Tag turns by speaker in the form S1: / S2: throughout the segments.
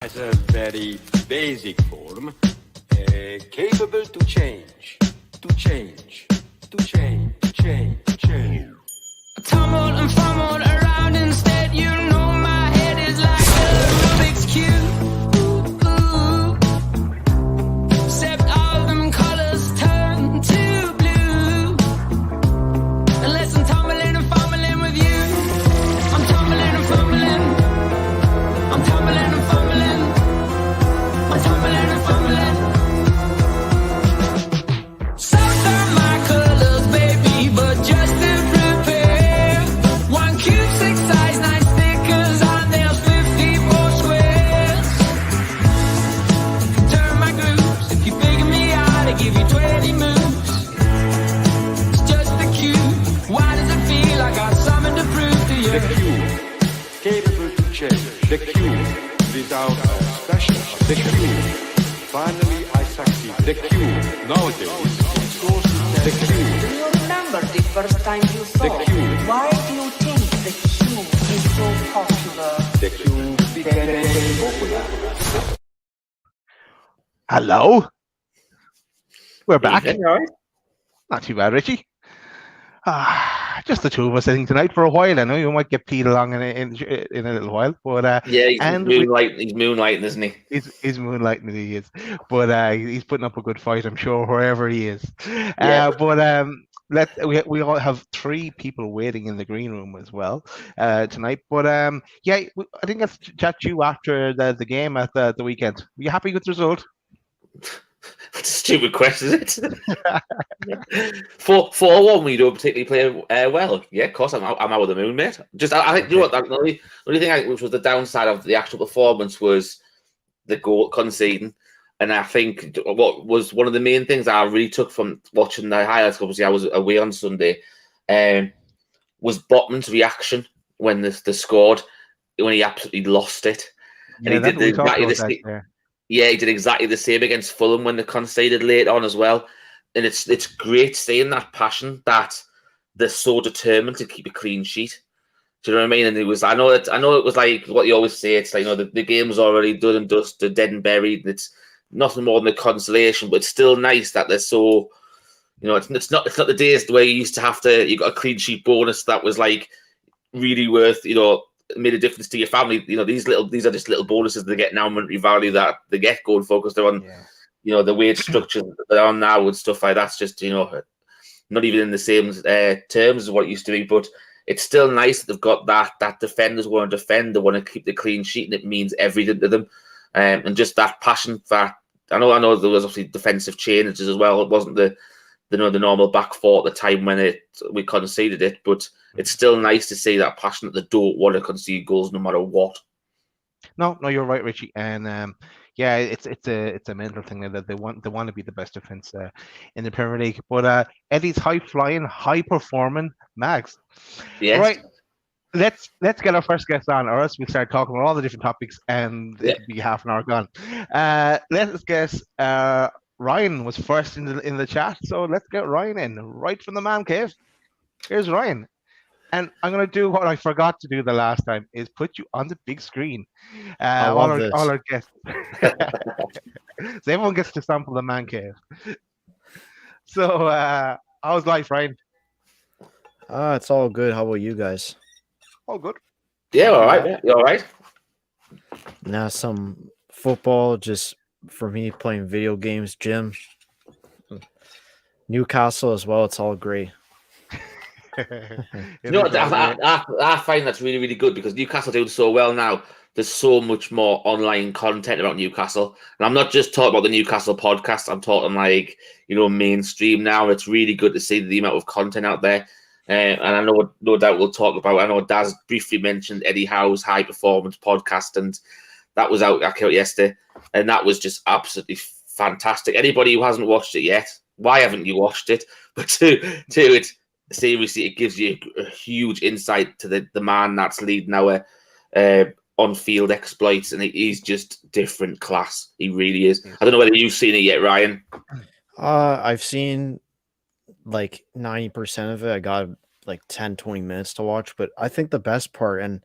S1: As a very basic form, capable to change.
S2: Tumbled and fumbled around instead. You know my head is like a Rubik's Cube. Except all them colors turn to blue. Unless I'm tumbling and fumbling with you. I'm tumbling and fumbling. I'm tumbling and fumbling. I'm tumbling and fumbling. Some turn my colors, baby, but just to prepare. 1 cube, 6 size, 9 stickers on nails, 54 squares. Turn my grooves, if you figure me out, I give you 20 moves. It's just the cube. Why does it feel like I got something to prove to you?
S1: The cube, capable to change. The cube, without a special. The cube, finally I succeed. The cube, nowadays, it's close to the cube.
S3: Do you remember the first time you saw
S1: The
S3: it?
S1: cube.
S3: Why do you think the cube is so popular?
S1: The cube became popular.
S4: Hello. We're back.
S5: Evening, all right?
S4: Not too bad, Richie. Just the two of us sitting tonight for a while. I know you might get Pete along in a little while, but
S5: Yeah, he's
S4: and
S5: moonlighting, isn't he?
S4: he's moonlighting. He is, but he's putting up a good fight, I'm sure, wherever he is.
S5: Yeah.
S4: We all have 3 people waiting in the green room as well tonight. But I think let's chat to you after the game at the weekend. Were you happy with the result?
S5: That's a stupid question, isn't it? 4-1, we don't particularly play well. Yeah, of course, I'm out of the moon, mate. I think, you know what, the only thing which was the downside of the actual performance was the goal conceding. And I think what was one of the main things I really took from watching the highlights, obviously I was away on Sunday, was Botman's reaction when they scored, when he absolutely lost it.
S4: Yeah,
S5: and he did exactly the same. Yeah, he did exactly the same against Fulham when they conceded late on as well. And it's great seeing that passion, that they're so determined to keep a clean sheet. Do you know what I mean? And I know it was like what you always say. It's like, you know, the game's already done and dusted, dead and buried. And it's nothing more than a consolation, but it's still nice that they're so, you know, it's not the days where you used to have to, you got a clean sheet bonus that was like really worth, you know, made a difference to your family. You know, these are just little bonuses they get now, monetary value that they get going focused. They're on, you know, the wage structure that they're on now and stuff like that's just, you know, not even in the same terms as what it used to be. But it's still nice that they've got that defenders want to defend, they want to keep the clean sheet, and it means everything to them. And just that passion that I know there was obviously defensive changes as well. It wasn't the normal back four at the time when we conceded it, but it's still nice to see that passion that they don't want to concede goals no matter what. No,
S4: you're right, Richie. And it's a mental thing that they want to be the best defense in the Premier League. But Eddie's high flying, high performing Mags.
S5: Yes.
S4: Right. Let's get our first guest on, or else we start talking about all the different topics and it'll be half an hour gone. Let's guess. Ryan was first in the chat, so let's get Ryan in right from the man cave. Here's Ryan, and I'm gonna do what I forgot to do the last time: is put you on the big screen. All our guests, so everyone gets to sample the man cave. So, how's life, Ryan?
S6: It's all good. How about you guys?
S4: All good.
S5: Yeah, all right. Yeah, you all right?
S6: Now some football, just for me playing video games, gym, Newcastle as well. It's all great.
S5: You know what? I find that's really, really good because Newcastle doing so well now. There's so much more online content about Newcastle, and I'm not just talking about the Newcastle podcast. I'm talking like, you know, mainstream now. It's really good to see the amount of content out there. And I know, no doubt, we'll talk about. I know Daz briefly mentioned Eddie Howe's High Performance podcast, and that was out yesterday, and that was just absolutely fantastic. Anybody who hasn't watched it yet, why haven't you watched it? But two, it seriously, it gives you a huge insight to the man that's leading our on-field exploits, and he's just different class. He really is. I don't know whether you've seen it yet, Ryan.
S6: I've seen like 90% of it. I got like 10-20 minutes to watch, but I think the best part, and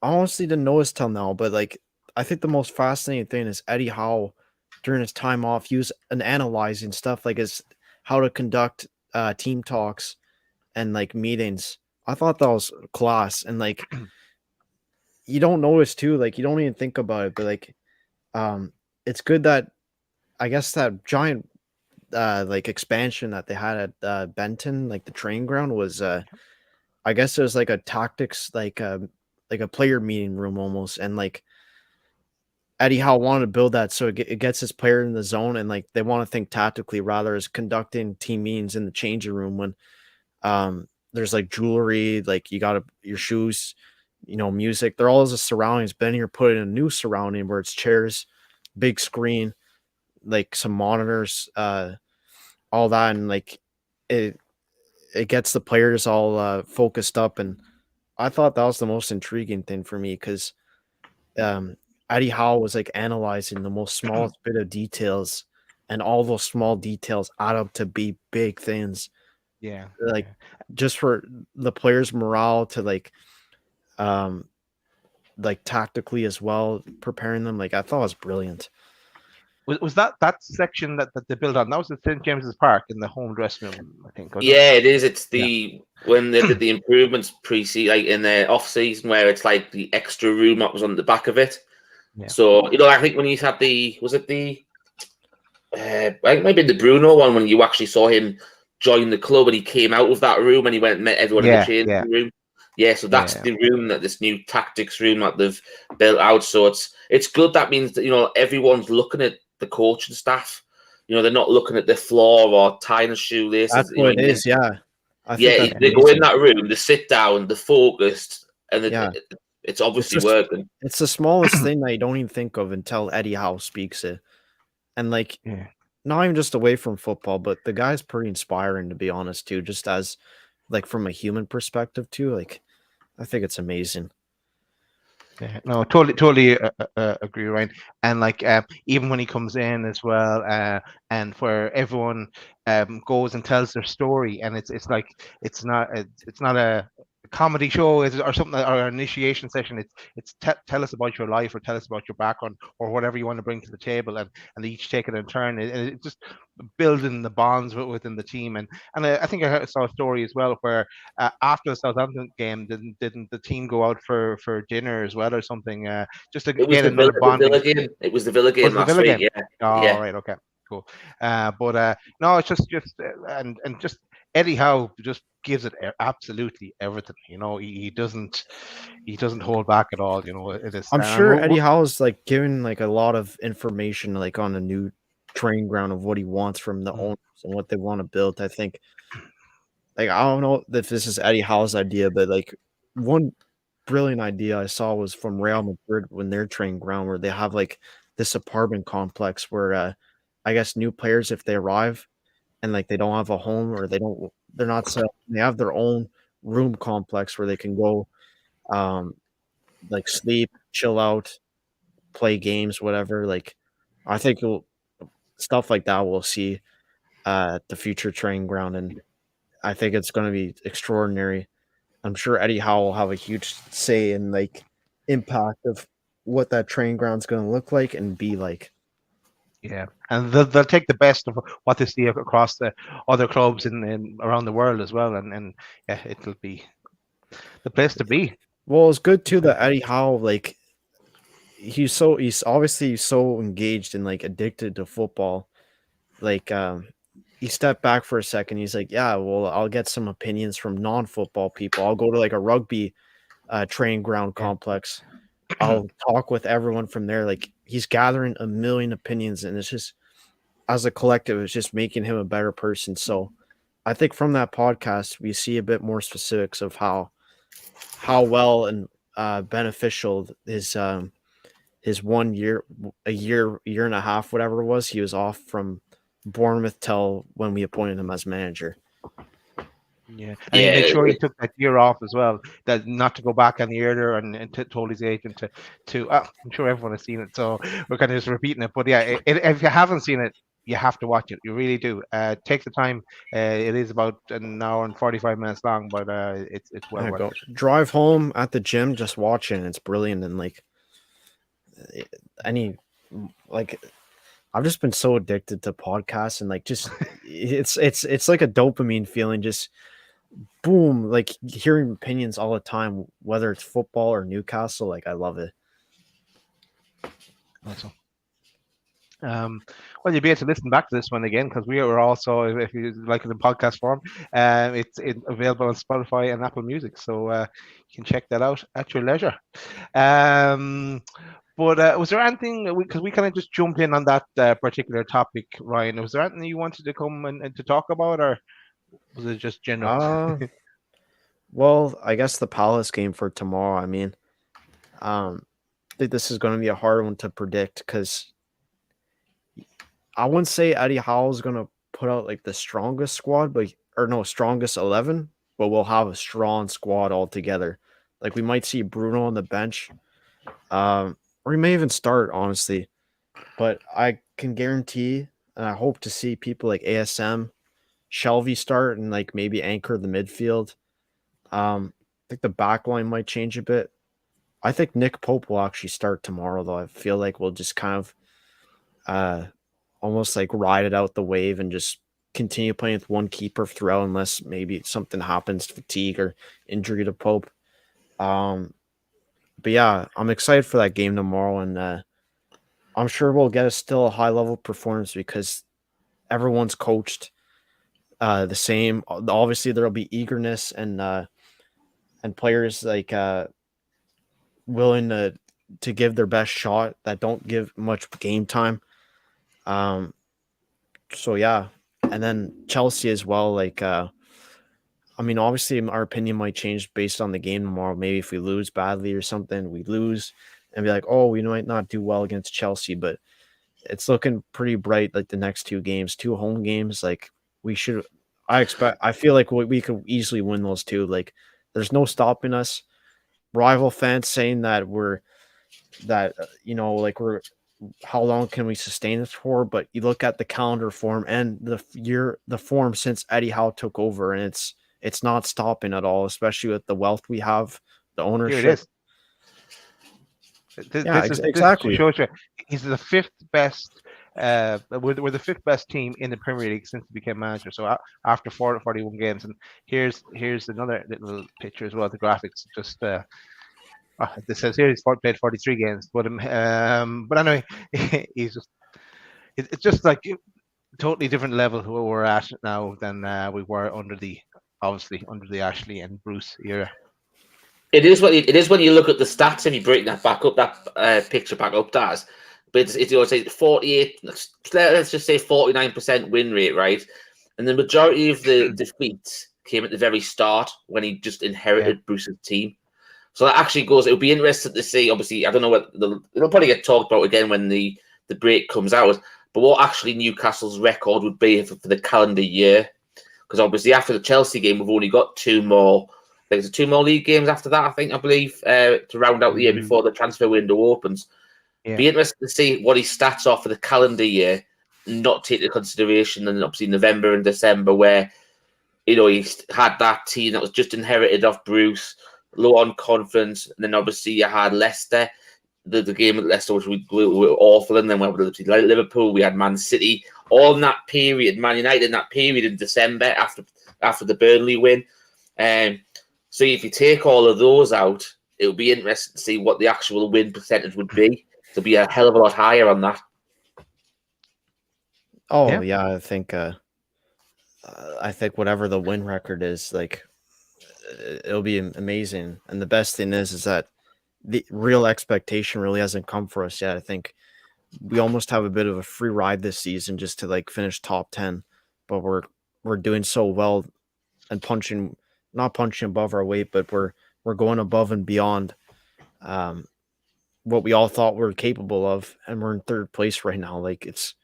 S6: I honestly didn't notice till now, but like I think the most fascinating thing is Eddie Howe during his time off, he was analyzing stuff like how to conduct team talks and like meetings. I thought that was class, and like you don't notice too, like you don't even think about it, but like it's good that I guess that giant like expansion that they had at Benton, like the train ground was I guess it was like a tactics like a player meeting room almost, and like Eddie Howe wanted to build that so it gets his player in the zone, and like they want to think tactically rather as conducting team meetings in the changing room when there's like jewelry, like you got your shoes, music, they're all as a surroundings, but then you're put in a new surrounding where it's chairs, big screen, like some monitors, all that, and like it gets the players all focused up, and I thought that was the most intriguing thing for me because Eddie Howe was like analyzing the most smallest bit of details, and all those small details add up to be big things.
S4: Yeah,
S6: Like just for the players' morale to like tactically as well, preparing them. Like I thought it was brilliant.
S4: Was that section that they built on? That was at St. James's Park in the home dressing room, I think.
S5: Yeah, it is. It's when they did the improvements like in the off season, where it's like the extra room that was on the back of it.
S4: Yeah.
S5: So I think when you had I think maybe the Bruno one when you actually saw him join the club and he came out of that room and he went and met everyone in the changing room. Yeah, so that's the room that this new tactics room that they've built out. So it's good. That means that everyone's looking at the coach and staff. They're not looking at the floor or tying a shoelace.
S6: That's what it is. Yeah.
S5: They go in that room, they sit down, they're focused, and it's obviously working.
S6: It's the smallest thing that you don't even think of until Eddie Howe speaks it. And like, not even just away from football, but the guy's pretty inspiring, to be honest, too, just as like from a human perspective too. Like, I think it's amazing.
S4: Yeah, no, totally agree, Ryan. And like even when he comes in as well, and where everyone goes and tells their story, and it's like it's not a comedy show or something, or an initiation session. It's tell us about your life, or tell us about your background, or whatever you want to bring to the table, and they each take it in turn. It just building the bonds within the team, and I think I saw a story as well where after the Southampton game, didn't the team go out for dinner as well or something, just to get another bonding.
S5: It was the Villa game last week. Yeah.
S4: Oh, right, okay, cool. But no, it's just and just Eddie Howe just gives it absolutely everything. He doesn't hold back at all. It is.
S6: I'm sure Eddie Howe is like giving like a lot of information like on the new training ground of what he wants from the owners and what they want to build. I think, like, I don't know if this is Eddie Howe's idea, but like one brilliant idea I saw was from Real Madrid when their training ground, where they have like this apartment complex where I guess new players, if they arrive and like they don't have a home or they're not set up, they have their own room complex where they can go like sleep, chill out, play games, whatever. Like I think stuff like that we'll see at the future training ground, and I think it's going to be extraordinary. I'm sure Eddie Howe will have a huge say in like impact of what that training ground's going to look like and be like.
S4: Yeah, and they'll take the best of what they see across the other clubs in around the world as well, and yeah, it'll be the place to be.
S6: Well, it's good too that Eddie Howe, like, he's obviously so engaged and like addicted to football. Like, he stepped back for a second. He's like, yeah, well, I'll get some opinions from non-football people. I'll go to like a rugby training ground complex. I'll talk with everyone from there. Like, he's gathering a million opinions, and it's just, as a collective, it's just making him a better person. So I think from that podcast, we see a bit more specifics of how well and beneficial his 1 year, year and a half, whatever it was, he was off from Bournemouth till when we appointed him as manager.
S4: Yeah, and he made sure he took that year off as well, that not to go back on the earlier, and told his agent to I'm sure everyone has seen it, so we're kind of just repeating it. But yeah, if you haven't seen it, you have to watch it. You really do. Take the time. It is about an hour and 45 minutes long, but it's well worth it.
S6: Drive home at the gym, just watching. It's brilliant, and like any like I've just been so addicted to podcasts and like just it's like a dopamine feeling, just boom, like hearing opinions all the time, whether it's football or Newcastle. Like I love it.
S4: Awesome. Well, you'll be able to listen back to this one again because we are also, if you like it in podcast form, it's available on Spotify and Apple Music, so you can check that out at your leisure. But was there anything, because we kind of just jumped in on that particular topic, Ryan? Was there anything you wanted to come and to talk about, or was it just general?
S6: Well, I guess the Palace game for tomorrow. I mean, I think this is going to be a hard one to predict because I wouldn't say Eddie Howe is going to put out like the strongest squad, strongest 11, but we'll have a strong squad altogether. Like we might see Bruno on the bench, or he may even start, honestly. But I can guarantee, and I hope to see people like ASM, Shelby start and like maybe anchor the midfield. I think the back line might change a bit. I think Nick Pope will actually start tomorrow, though. I feel like we'll just kind of almost like ride it out the wave and just continue playing with one keeper throughout unless maybe something happens, fatigue or injury to Pope. But yeah, I'm excited for that game tomorrow, and I'm sure we'll get still a high-level performance because everyone's coached the same. Obviously, there'll be eagerness and players like willing to give their best shot that don't give much game time. So yeah, and then Chelsea as well. Like, I mean, obviously, our opinion might change based on the game tomorrow. Maybe if we lose badly or something, we lose and be like, oh, we might not do well against Chelsea, but it's looking pretty bright. Like the next 2 games, 2 home games, like we should. I feel like we could easily win those 2. Like, there's no stopping us. Rival fans saying that how long can we sustain this for? But you look at the calendar form and the form since Eddie Howe took over, and it's not stopping at all, especially with the wealth we have, the ownership.
S4: Here it is.
S6: Exactly.
S4: This shows you he's the 5th best. We're the 5th best team in the Premier League since he became manager. So after 41 games, and here's another little picture as well. The graphics just. This says here he's played 43 games, but anyway, he's just it's just like a totally different level where we're at now than we were under the Ashley and Bruce era.
S5: It is when you look at the stats and you break that back up, that picture back up, Daz. But it's you say 48. Let's just say 49% win rate, right? And the majority of the defeats came at the very start when he just inherited Bruce's team. So that actually goes. It'll be interesting to see. Obviously, I don't know what it'll probably get talked about again when the break comes out. But what actually Newcastle's record would be for the calendar year? Because obviously after the Chelsea game, we've only got 2 more. I think it's 2 more league games after that. I believe to round out the year before the transfer window opens. Yeah. Be interested to see what his stats are for the calendar year, not take into consideration and obviously November and December where he had that team that was just inherited off Bruce. Low on confidence, and then obviously you had Leicester, the game at Leicester, which we were awful, and then we had Liverpool, we had Man City, all in that period, Man United in that period in December after the Burnley win. So if you take all of those out, it'll be interesting to see what the actual win percentage would be. It'll be a hell of a lot higher on that.
S6: Oh yeah, I think whatever the win record is, like. It'll be amazing, and the best thing is that the real expectation really hasn't come for us yet. I think we almost have a bit of a free ride this season just to like finish top 10, but we're doing so well and not punching above our weight, but we're going above and beyond what we all thought we were capable of, and we're in 3rd place right now. Like it's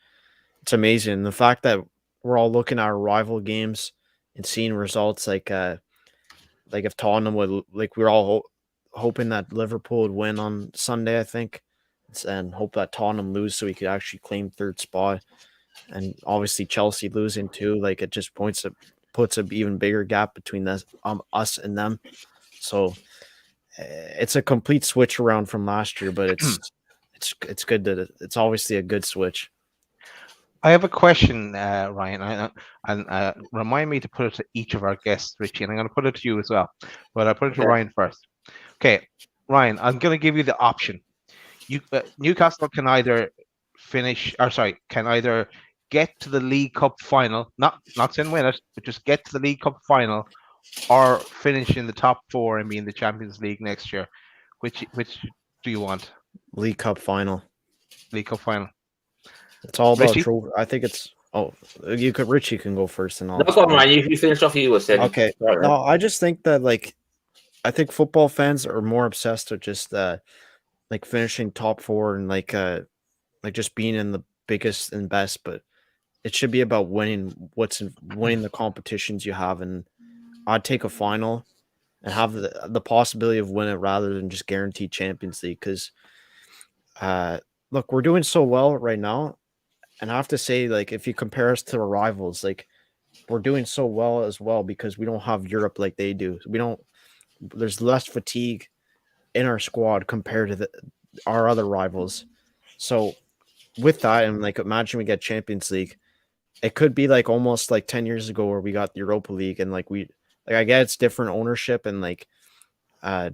S6: amazing. The fact that we're all looking at our rival games and seeing results like if Tottenham would, like we're all hoping that Liverpool would win on Sunday, I think, and hope that Tottenham lose so we could actually claim 3rd spot. And obviously Chelsea losing too, like it just puts an even bigger gap between us and them. So it's a complete switch around from last year, but it's it's good that it's obviously a good switch.
S4: I have a question, Ryan, and remind me to put it to each of our guests, Richie, and I'm going to put it to you as well. But I'll put it to Ryan first. Okay, Ryan, I'm going to give you the option. Newcastle can either can either get to the League Cup final, not saying win it, but just get to the League Cup final, or finish in the top 4 and be in the Champions League next year. Which do you want?
S6: League Cup final.
S4: League Cup final.
S6: It's all about
S4: Richie?
S6: trophy. I think it's. Oh, Richie can go first, and all.
S5: No, go on, Ryan. You finished off. You were saying.
S6: Okay.
S5: Right.
S6: No, I just think that I think football fans are more obsessed with just finishing top 4 and just being in the biggest and best, but it should be about winning winning the competitions you have, and I'd take a final and have the possibility of winning it rather than just guaranteed Champions League. Because look, we're doing so well right now, and I have to say, if you compare us to our rivals, we're doing so well as well because we don't have Europe like they do. There's less fatigue in our squad compared to our other rivals. So with that, and imagine we get Champions League, it could be almost 10 years ago where we got the Europa League, and I get it's different ownership and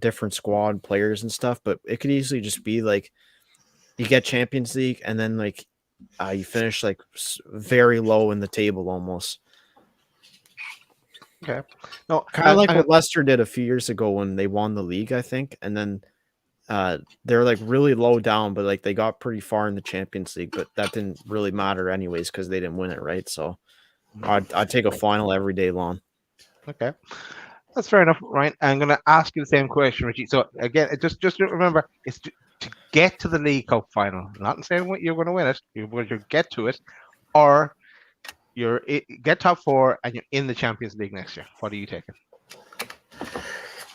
S6: different squad players and stuff, but it could easily just be you get Champions League and then you finish very low in the table almost.
S4: Okay. No,
S6: kind of what Leicester did a few years ago when they won the league, I think, and then they're really low down, but they got pretty far in the Champions League, but that didn't really matter anyways because they didn't win it, right? So I'd take a final every day long.
S4: Okay, that's fair enough, Ryan. I'm going to ask you the same question, Richie. So again, just remember, it's to get to the League Cup final. Not saying you're going to win it, you're going to get to it, or get top 4 and you're in the Champions League next year. What are you taking?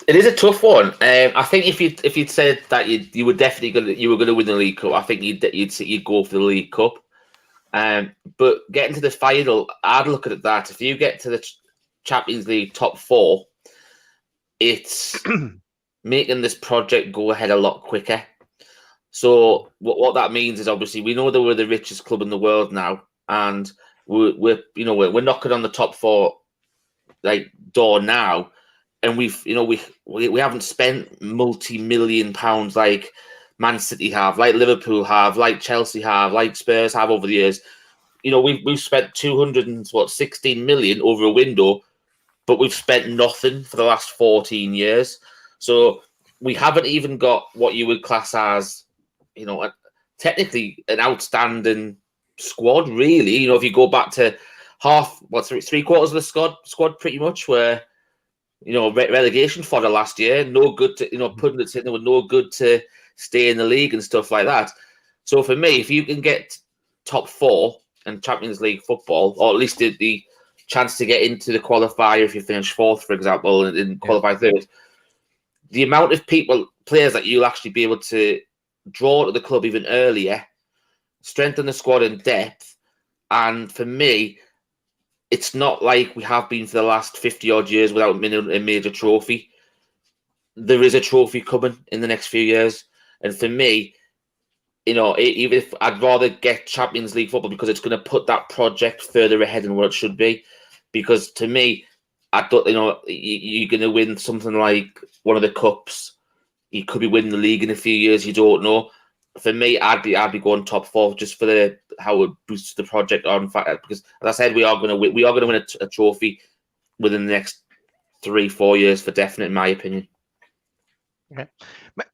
S5: It is a tough one. I think if you'd said that you were definitely going to win the League Cup, I think you'd go for the League Cup. But getting to the final, I'd look at that. If you get to the Champions League top 4, it's making this project go ahead a lot quicker. So what that means is obviously we know that we're the richest club in the world now, and we're knocking on the top 4 door now. And we haven't spent multi-million pounds like Man City have, like Liverpool have, like Chelsea have, like Spurs have over the years. We've spent 216 million over a window, but we've spent nothing for the last 14 years. So we haven't even got what you would class as, technically an outstanding squad, really. If you go back to three quarters of the squad pretty much where. Relegation fodder last year, no good to, putting it in, there were no good to stay in the league and stuff like that. So for me, if you can get top 4 and Champions League football, or at least the chance to get into the qualifier if you finish 4th, for example, and qualify 3rd, the amount of players that you'll actually be able to draw to the club even earlier, strengthen the squad in depth, and for me, it's not like we have been for the last 50-odd years without winning a major trophy. There is a trophy coming in the next few years. And for me, even if I'd rather get Champions League football because it's going to put that project further ahead than where it should be. Because to me, I thought, you're going to win something like one of the cups. You could be winning the league in a few years. You don't know. For me, I'd be going top 4 just for how it boosts the project on. Because as I said, we are going to win a trophy within the next 3-4 years for definite, in my opinion.
S4: Okay,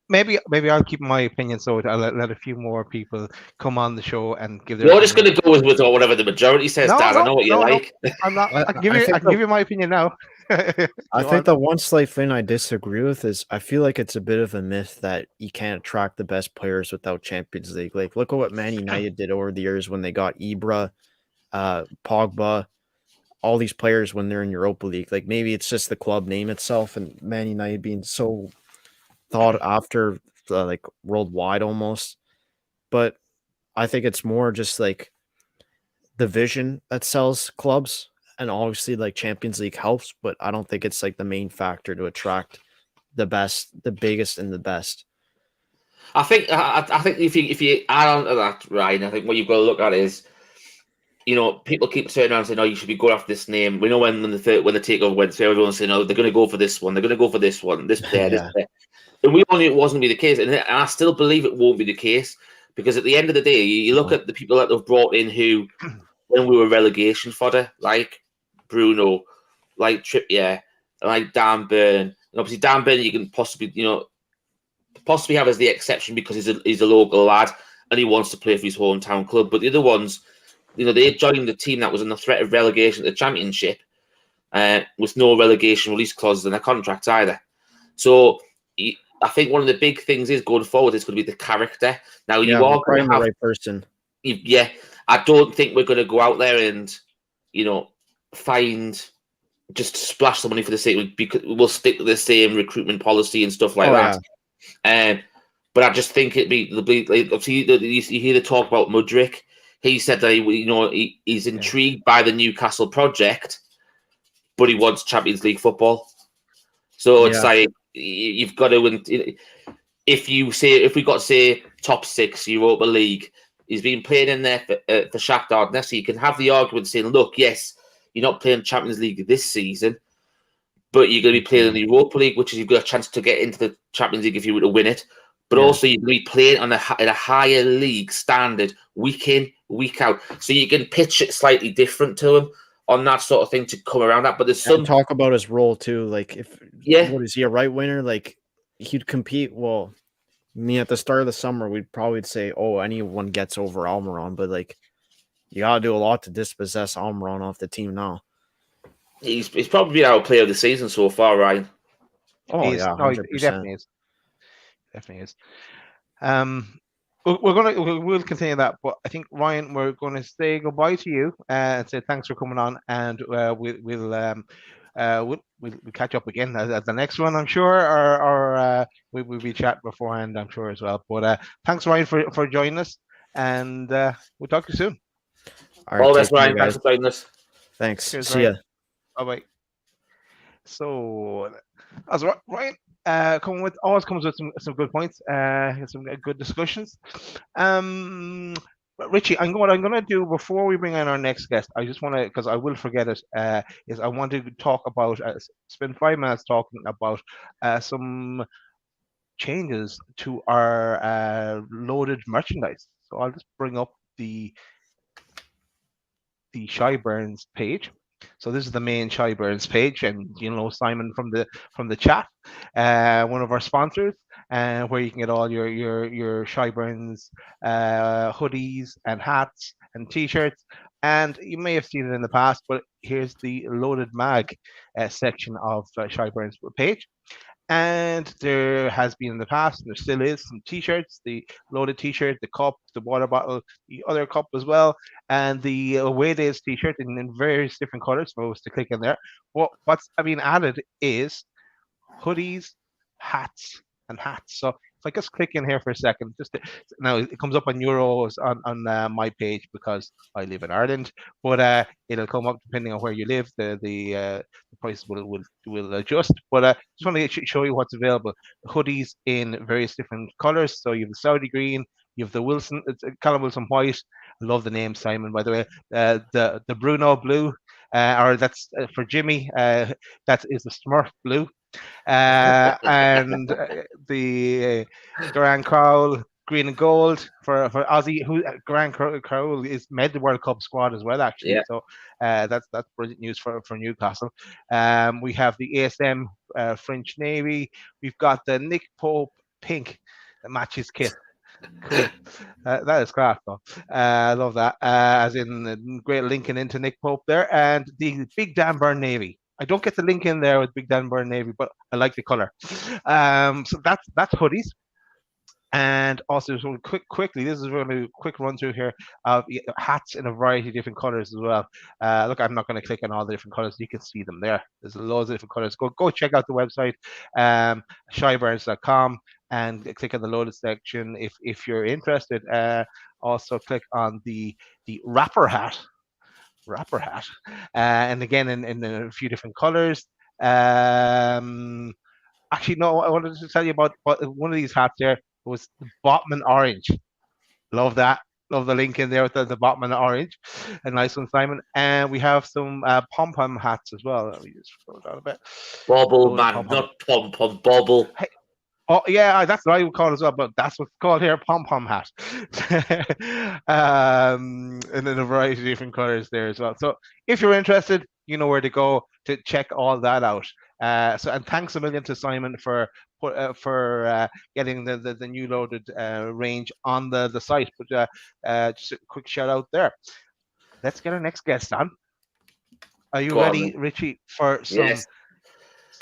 S4: maybe I'll keep my opinion, so I'll let a few more people come on the show and give their.
S5: You're just going to go with whatever the majority says, Dan. I know what you like.
S4: I'm not. I can give you my opinion now.
S6: I think the one slight thing I disagree with is I feel like it's a bit of a myth that you can't attract the best players without Champions League. Look at what Man United did over the years when they got Ibra, Pogba, all these players when they're in Europa League. Maybe it's just the club name itself and Man United being so thought after, worldwide almost. But I think it's more just the vision that sells clubs. And obviously, Champions League helps, but I don't think it's the main factor to attract the best, the biggest, and the best.
S5: I think if you add on to that, Ryan, I think what you've got to look at is, people keep turning around saying, "Oh, you should be going after this name." We know when the takeover went through, everyone's saying, "Oh, they're going to go for this one. They're going to go for this one. This player, this
S6: Yeah.
S5: player." And we all knew it wasn't be the case, and I still believe it won't be the case because at the end of the day, you look at the people that they've brought in who, when we were relegation fodder, like Bruno, like Trippier, like Dan Burn, and obviously Dan Burn you can possibly have as the exception because he's a local lad and he wants to play for his hometown club. But the other ones, they joined the team that was in the threat of relegation to the Championship, with no relegation release clauses in their contracts either. So I think one of the big things is going forward is going to be the character. Now you are going to have
S6: the right person.
S5: Yeah, I don't think we're going to go out there and just splash the money for the sake because we'll stick to the same recruitment policy and stuff like that. Yeah. But I just think it'd be like, obviously you hear the talk about Mudryk. He said that he's intrigued by the Newcastle project, but he wants Champions League football. So it's like you've got to. If we got say top 6 Europa League, he's been playing in there for Shakhtar Donetsk. So you can have the argument saying, look, yes, you're not playing Champions League this season, but you're going to be playing in the Europa League, which is you've got a chance to get into the Champions League if you were to win it. But also you're going to be playing on at a higher league standard week in, week out. So you can pitch it slightly different to him on that sort of thing to come around that. But there's some
S6: talk about his role too. Like what is he, a right winger? Like he'd compete. Well, I mean, at the start of the summer, we'd probably say, "Oh, anyone gets over Almiron," but like you gotta do a lot to dispossess Almiron off the team now.
S5: He's probably our player of the season so far, Ryan.
S4: Oh, he definitely is. Definitely is. We'll continue that, but I think Ryan, we're going to say goodbye to you and say thanks for coming on, and we'll catch up again at the next one, I'm sure, or we'll be chatting beforehand, I'm sure as well. But thanks, Ryan, for joining us, and we'll talk to you soon.
S5: All the best, Ryan. Thanks for joining us.
S6: Thanks.
S4: Cheers,
S6: See ya.
S4: Bye. So, as Ryan always comes with some good points, some good discussions. Richie, I'm going to do before we bring in our next guest. I just want to, because I will forget it. Is I want to talk about spend 5 minutes talking about some changes to our loaded merchandise. So I'll just bring up the Shyburns page. So this is the main Shyburns page, and Simon from the chat, one of our sponsors, where you can get all your Shyburns hoodies and hats and t-shirts. And you may have seen it in the past, but here's the loaded mag section of Shyburns page. And there has been in the past, and there still is, some t-shirts, the loaded t-shirt, the cup, the water bottle, the other cup as well, and the away days t-shirt in various different colors for us to click in there. What's being added is hoodies, hats, and hats. So if I just click in here for a second, now it comes up on euros on my page because I live in Ireland, but it'll come up depending on where you live. The price will adjust. But just want to show you what's available. Hoodies in various different colors. So you have the Saudi green, you have the Wilson, Callum Wilson white. I love the name, Simon, by the way. The Bruno blue, or that's for Jimmy. That is the Smurf blue. And the Grand Crowell green and gold for Ozzy, who Grand Crowell is made the World Cup squad as well, actually. Yeah. So that's brilliant news for Newcastle. We have the ASM French Navy. We've got the Nick Pope pink that matches kit. Cool. That is crap, though. I love that. As in great linking into Nick Pope there, and the Big Dan Burn Navy. I don't get the link in there with Big Dan Burn Navy, but I like the color. So that's hoodies. And also, so quickly, this is really a quick run through here of hats in a variety of different colors as well. Look, I'm not going to click on all the different colors. You can see them there. There's loads of different colors. Go check out the website, shyburns.com, and click on the loaded section if you're interested. Also, click on the rapper hat. And again in a few different colors. Actually, no, I wanted to tell you about one of these hats there. was the Botman Orange. Love that. Love the link in there with the Botman Orange. A nice one, Simon. And we have some pom-pom hats as well. Let me just scroll down a bit.
S5: Bobble,
S4: Golden
S5: man,
S4: pom-pom.
S5: not pom-pom, bobble.
S4: Oh yeah, that's what I would call it as well, but that's what's called here, pom-pom hat. And in a variety of different colors there as well. So if you're interested, you know where to go to check all that out. And thanks a million to Simon for getting the new loaded range on the site. But just a quick shout out there. Let's get our next guest on. Are you ready, Richie, for some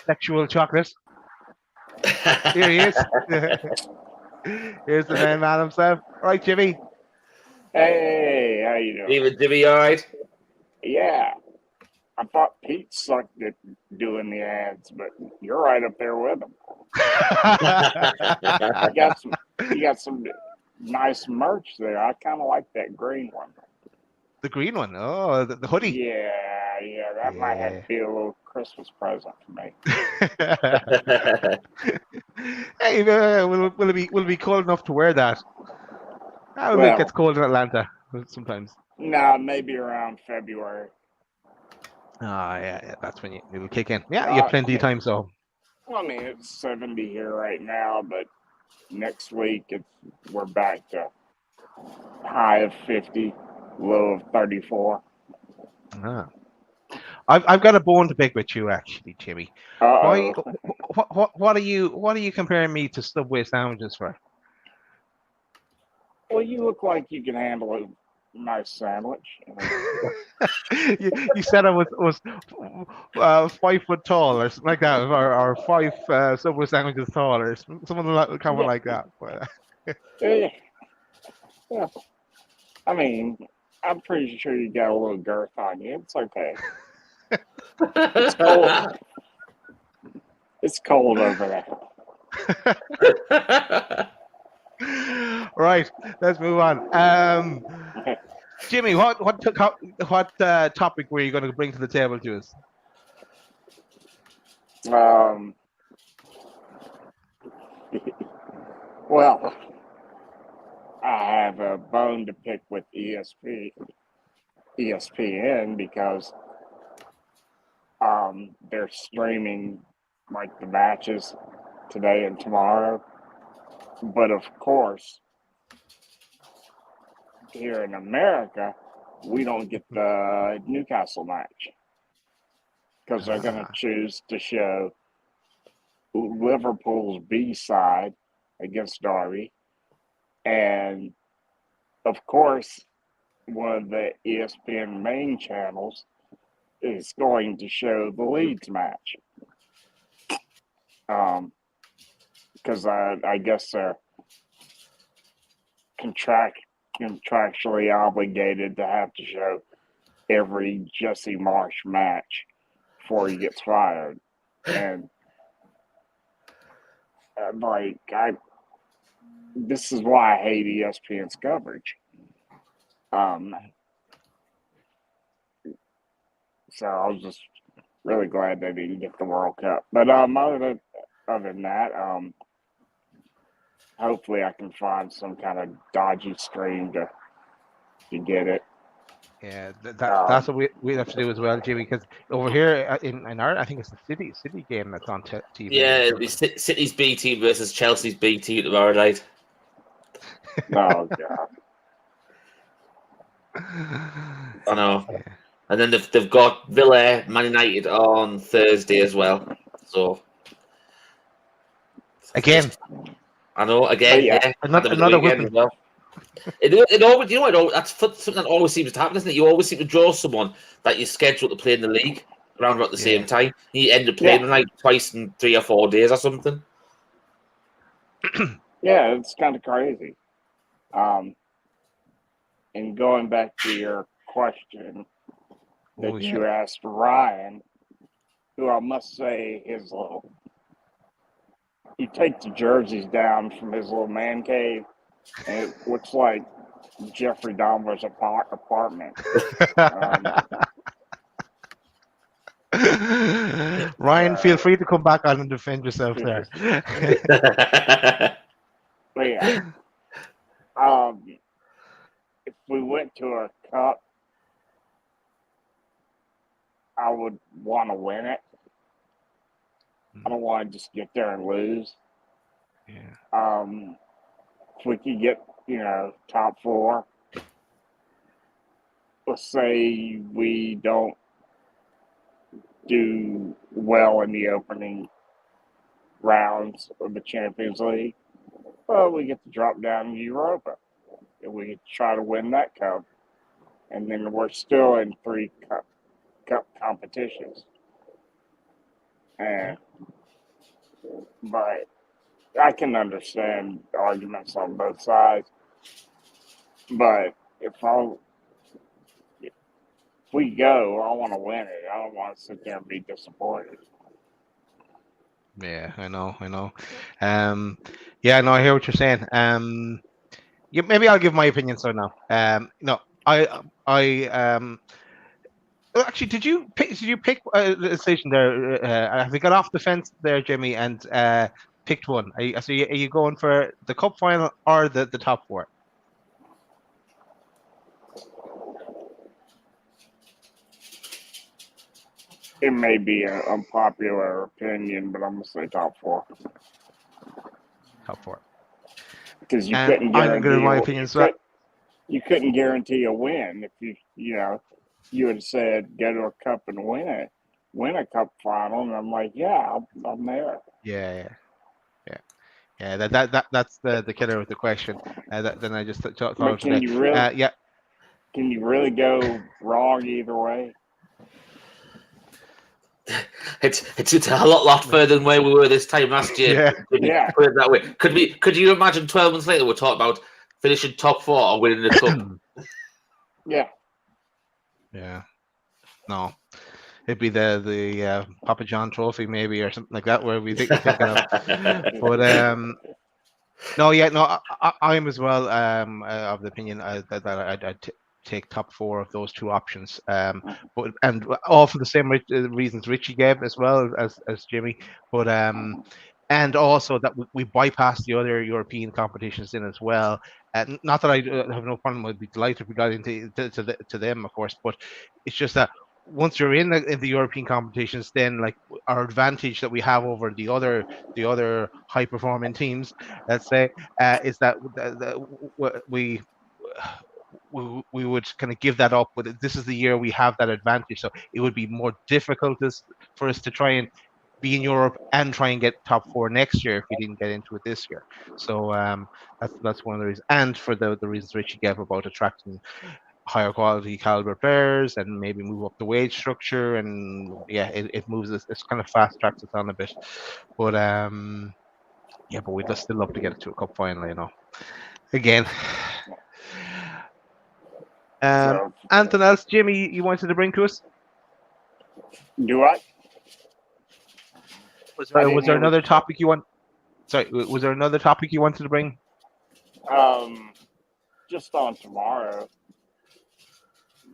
S4: sexual chocolate? Here he is. Here's the man himself. Right, Jimmy.
S7: Hey, how you doing?
S5: Even Jimmy, all right?
S7: Yeah. I thought Pete sucked at doing the ads, but you're right up there with him. You got some nice merch there. I kind of like that green one.
S4: The green one? Oh, the hoodie.
S7: Yeah, that might have to be a little Christmas present for me.
S4: Hey, will it be cold enough to wear that? It gets cold in Atlanta sometimes.
S7: No, maybe around February.
S4: Yeah, that's when it'll kick in. Yeah, you have plenty of time, so.
S7: Well, I mean, it's 70 here right now, but next week we're back to high of 50, low of 34.
S4: I've got a bone to pick with you, actually, Jimmy.
S7: Uh-oh.
S4: What are you comparing me to Subway sandwiches for?
S7: Well, you look like you can handle a nice sandwich.
S4: you said I was 5 foot tall or something like that, or 5 Subway sandwiches tall, or something like that. But,
S7: yeah. I mean, I'm pretty sure you got a little girth on you. It's okay. It's cold. It's cold over there.
S4: Right, let's move on. Jimmy, what topic were you going to bring to the table to us?
S7: Well, I have a bone to pick with ESPN because they're streaming like the matches today and tomorrow. But of course, here in America, we don't get the Newcastle match because they're going to choose to show Liverpool's B side against Derby. And of course, one of the ESPN main channels is going to show the Leeds match. Because I guess they're contractually obligated to have to show every Jesse Marsh match before he gets fired. And this is why I hate ESPN's coverage. So I was just really glad they didn't get the World Cup. But other than that, hopefully I can find some kind of dodgy stream to get it.
S4: Yeah, that's what we have to do as well, Jimmy. Because over here in Ireland, I think it's the City game that's on TV.
S5: Yeah, it'll be City's B team versus Chelsea's B team tomorrow night.
S7: Oh God!
S5: I know. Yeah. And then they've got Villa, Man United on Thursday as well. So
S4: again,
S5: I know. Again, yeah.
S4: Another whipping.
S5: Well. It always, you know, that's something that always seems to happen, isn't it? You always seem to draw someone that you schedule to play in the league around about the same time. You end up playing like twice in 3 or 4 days or something.
S7: Yeah, it's kind of crazy. And going back to your question that you asked Ryan, who I must say is you take the jerseys down from his little man cave, and it looks like Jeffrey Dahmer's apartment.
S4: Ryan, feel free to come back on and defend yourself there.
S7: But yeah, if we went to a cup, I would want to win it. I don't want to just get there and lose.
S4: Yeah.
S7: If we could get, top 4, let's say we don't do well in the opening rounds of the Champions League, well, we get to drop down to Europa. And we get to try to win that cup. And then we're still in 3 cup competitions. But I can understand arguments on both sides. But if we go, I want to win it. I don't want to sit there and be disappointed.
S4: Yeah, I know. Yeah, no, I hear what you're saying. Yeah, maybe I'll give my opinion. So now, no, actually, did you pick a station there? Have you got off the fence there, Jimmy, and picked one? Are you going for the cup final or the top 4?
S7: It may be an unpopular opinion, but I'm going to say top 4.
S4: Top 4.
S7: Because you couldn't guarantee.
S4: I'm going to my opinion.
S7: You couldn't guarantee a win if you had said go to a cup and win a cup final, and I'm like, yeah, I'm there.
S4: Yeah. That's the killer with the question. Then I just thought.
S7: Can you really?
S4: Yeah.
S7: Can you really go wrong either way?
S5: It's a lot further than where we were this time last year.
S7: Yeah.
S5: Put it that way. Could you imagine 12 months later we're talking about finishing top 4 or winning the cup?
S7: Yeah.
S4: Yeah. No. It'd be the Papa John Trophy maybe or something like that where we think thinking of. But I'm as well of the opinion that I'd take top 4 of those 2 options. But and all for the same reasons Richie gave as well as Jimmy. But and also that we bypass the other European competitions in as well. Not that I have no problem. I'd be delighted if we got into to them, of course. But it's just that once you're in the European competitions, then like our advantage that we have over the other high performing teams, let's say, is that we would kind of give that up. But this is the year we have that advantage, so it would be more difficult for us to try and be in Europe and try and get top 4 next year if we didn't get into it this year. So that's one of the reasons, and for the reasons Richie gave about attracting higher quality caliber players and maybe move up the wage structure, and it moves us. It's kind of fast tracks us on a bit. But but we'd just still love to get it to a cup final, again. Anything else, Jimmy, you wanted to bring to us?
S7: Do I?
S4: Was there another topic you want? Sorry, was there another topic you wanted to bring?
S7: Just on tomorrow.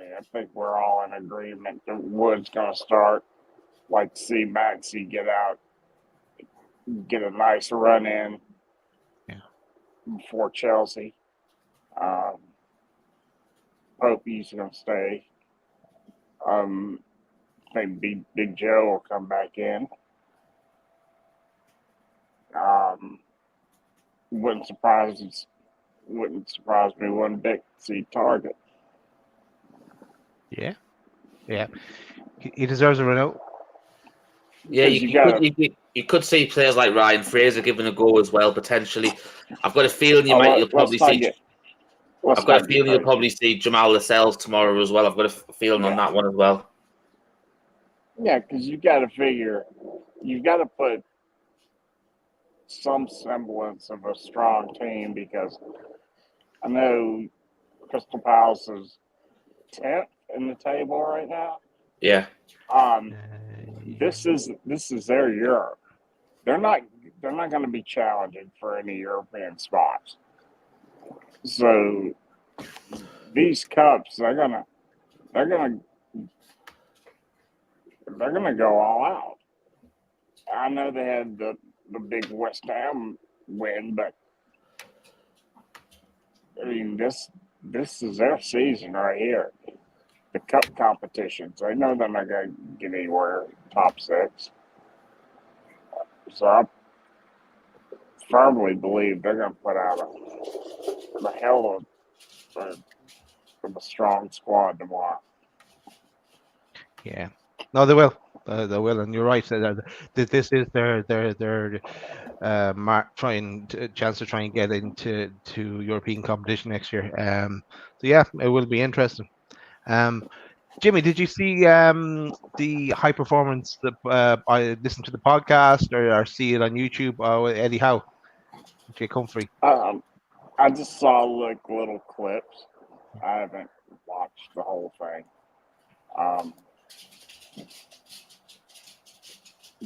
S7: I think we're all in agreement that Wood's going to start. Like to see Maxey get a nice run in before Chelsea. Popey's going to stay. I think Big Joe will come back in. Wouldn't surprise me one bit to see Target. Yeah.
S4: He deserves a run out.
S5: Yeah, you could see players like Ryan Fraser giving a go as well potentially. I've got a feeling you'll probably see Jamal Lascelles tomorrow as well. I've got a feeling on that one as well.
S7: Yeah, because you've got to put some semblance of a strong team, because I know Crystal Palace is 10th in the table right now.
S5: Yeah.
S7: This is their Europe. They're not going to be challenging for any European spots. So these cups, they're gonna go all out. I know they had the big West Ham win, but I mean, this is their season right here. The cup competitions. I know they're not going to get anywhere top 6. So I firmly believe they're going to put out a hell of a strong squad tomorrow.
S4: Yeah, no, they will. They will, and you're right. This is their chance to try and get into European competition next year. So yeah, it will be interesting. Jimmy, did you see the high performance? I listened to the podcast or see it on YouTube with Eddie Howe. Okay, Comfrey.
S7: I just saw like little clips. I haven't watched the whole thing.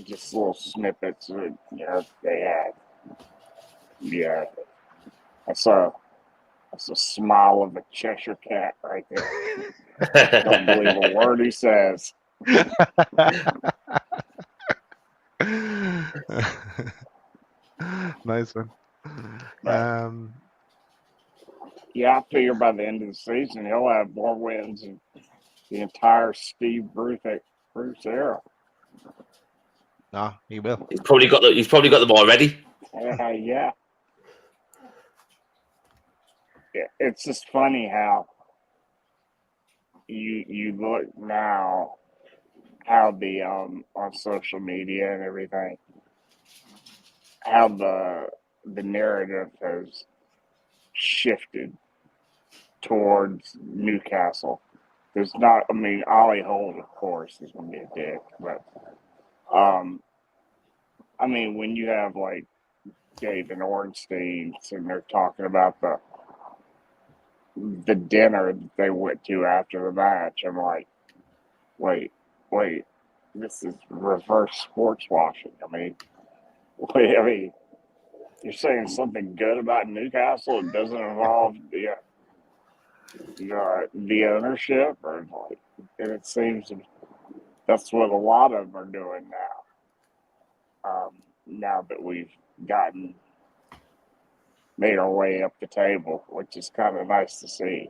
S7: Just little snippets that they had. Yeah, that's a smile of a Cheshire cat right there. Don't believe a word he says.
S4: Nice one.
S7: Yeah, I figure by the end of the season he'll have more wins than the entire Steve Bruce era.
S4: No, he will.
S5: He's probably got them already.
S7: Yeah. It's just funny how you look now how the on social media and everything how the narrative has shifted towards Newcastle. There's not, I mean, Ollie Holt, of course, is going to be a dick, but I mean, when you have like Dave and Ornstein and they're talking about the dinner that they went to after the match, I'm like, wait, this is reverse sports washing. I mean, you're saying something good about Newcastle. It doesn't involve the ownership, or like, and it seems that's what a lot of them are doing now. Now that we've made our way up the table, which is kind of nice to see.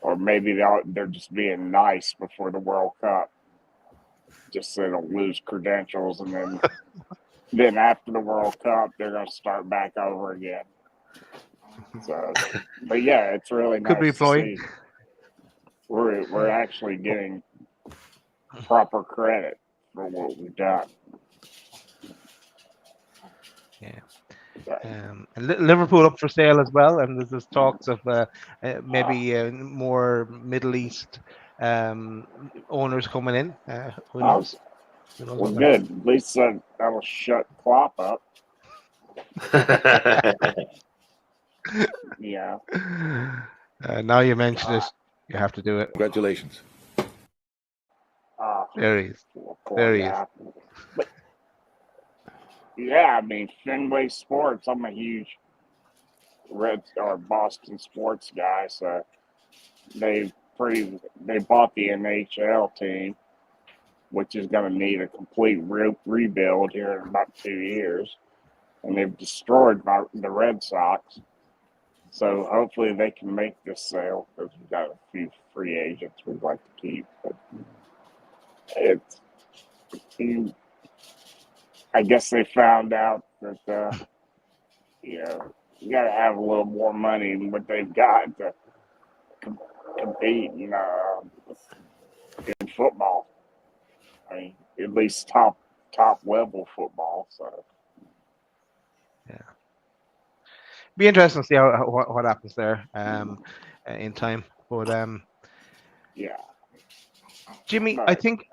S7: Or maybe they're just being nice before the World Cup, just so they don't lose credentials, and then after the World Cup, they're going to start back over again. So, but yeah, it's really nice to see. We're actually getting proper credit for what we've done.
S4: Yeah. And Liverpool up for sale as well, and there's talks of maybe more Middle East owners coming in. Who knows?
S7: Well, good. At least that'll shut Klopp up. Yeah.
S4: Now you mention it, you have to do it.
S8: Congratulations.
S4: There he is. There he is.
S7: But, yeah, I mean, Fenway Sports, I'm a huge Boston sports guy, so they bought the NHL team, which is going to need a complete rebuild here in about 2 years. And they've destroyed the Red Sox. So hopefully they can make this sale, because we've got a few free agents we'd like to keep. But I guess they found out that, you got to have a little more money than what they've got to compete in football. I mean, at least top level football. So
S4: yeah, be interesting to see what happens there in time. But
S7: yeah,
S4: Jimmy, I think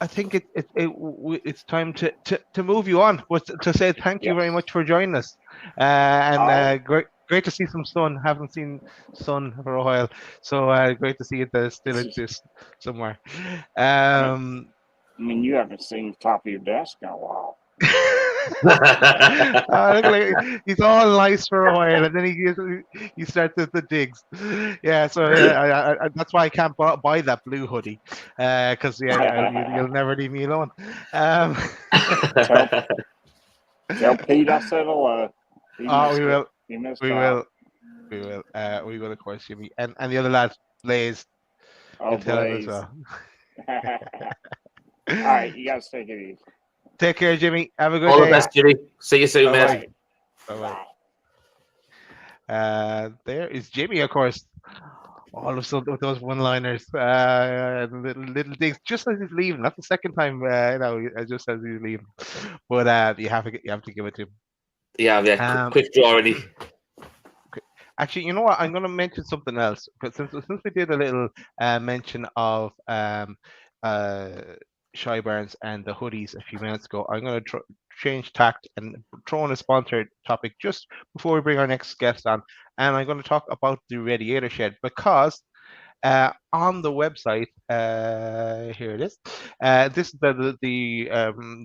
S4: it's time to move you on. But to say thank you very much for joining us, and great to see some sun. Haven't seen sun for a while, so great to see it still exists somewhere.
S7: I mean, you haven't seen the top of your desk in a while.
S4: Look like he's all nice for a while, and then he starts the digs. Yeah, so that's why I can't buy that blue hoodie, because you'll never leave me alone.
S7: Tell Pete I said hello.
S4: We will.
S7: He missed
S4: We
S7: out.
S4: will. We will. We will, of course, Jimmy, and the other lad, Blaze,
S7: Oh,
S4: you'll tell him as
S7: Blaze.
S4: well.
S7: All right, you guys take it easy.
S4: Take care, Jimmy. Have a good
S5: All
S4: day.
S5: the best, Jimmy. See you soon,
S4: Bye-bye.
S5: mate.
S4: Bye-bye. There is Jimmy, of course. All of some with those one-liners, little things, just as he's leaving. Not the second time, just as he's leaving. But you have to give it to him.
S5: Yeah. Quick draw, already.
S4: Actually, you know what? I'm going to mention something else because since we did a little mention of Shy Barnes and the hoodies a few minutes ago, I'm going to change tact and throw in a sponsored topic just before we bring our next guest on, and I'm going to talk about the Radiator Shed because on the website, here it is. This is the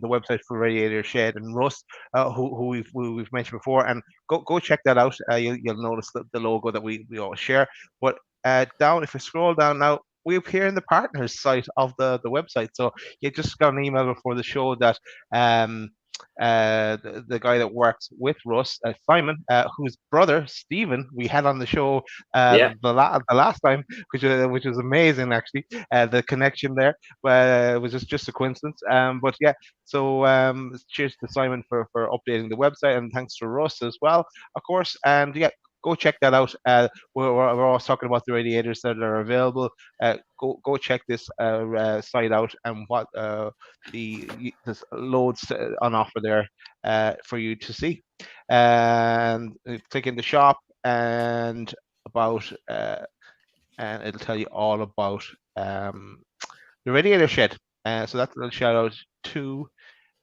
S4: website for Radiator Shed, and Russ, who we've mentioned before, and go check that out. You'll notice the logo that we always share. But down, if you scroll down now, we appear in the partners site of the website. So you just got an email before the show that the guy that works with Russ, Simon, whose brother Stephen we had on the show the last time, which was amazing actually. The connection there was just a coincidence. But yeah, so cheers to Simon for updating the website, and thanks to Russ as well, of course. And yeah, go check that out. We're always talking about the radiators that are available. Go check this site out, and what there's loads on offer there for you to see. And click in the shop and about and it'll tell you all about the Radiator Shed. So that's a little shout out to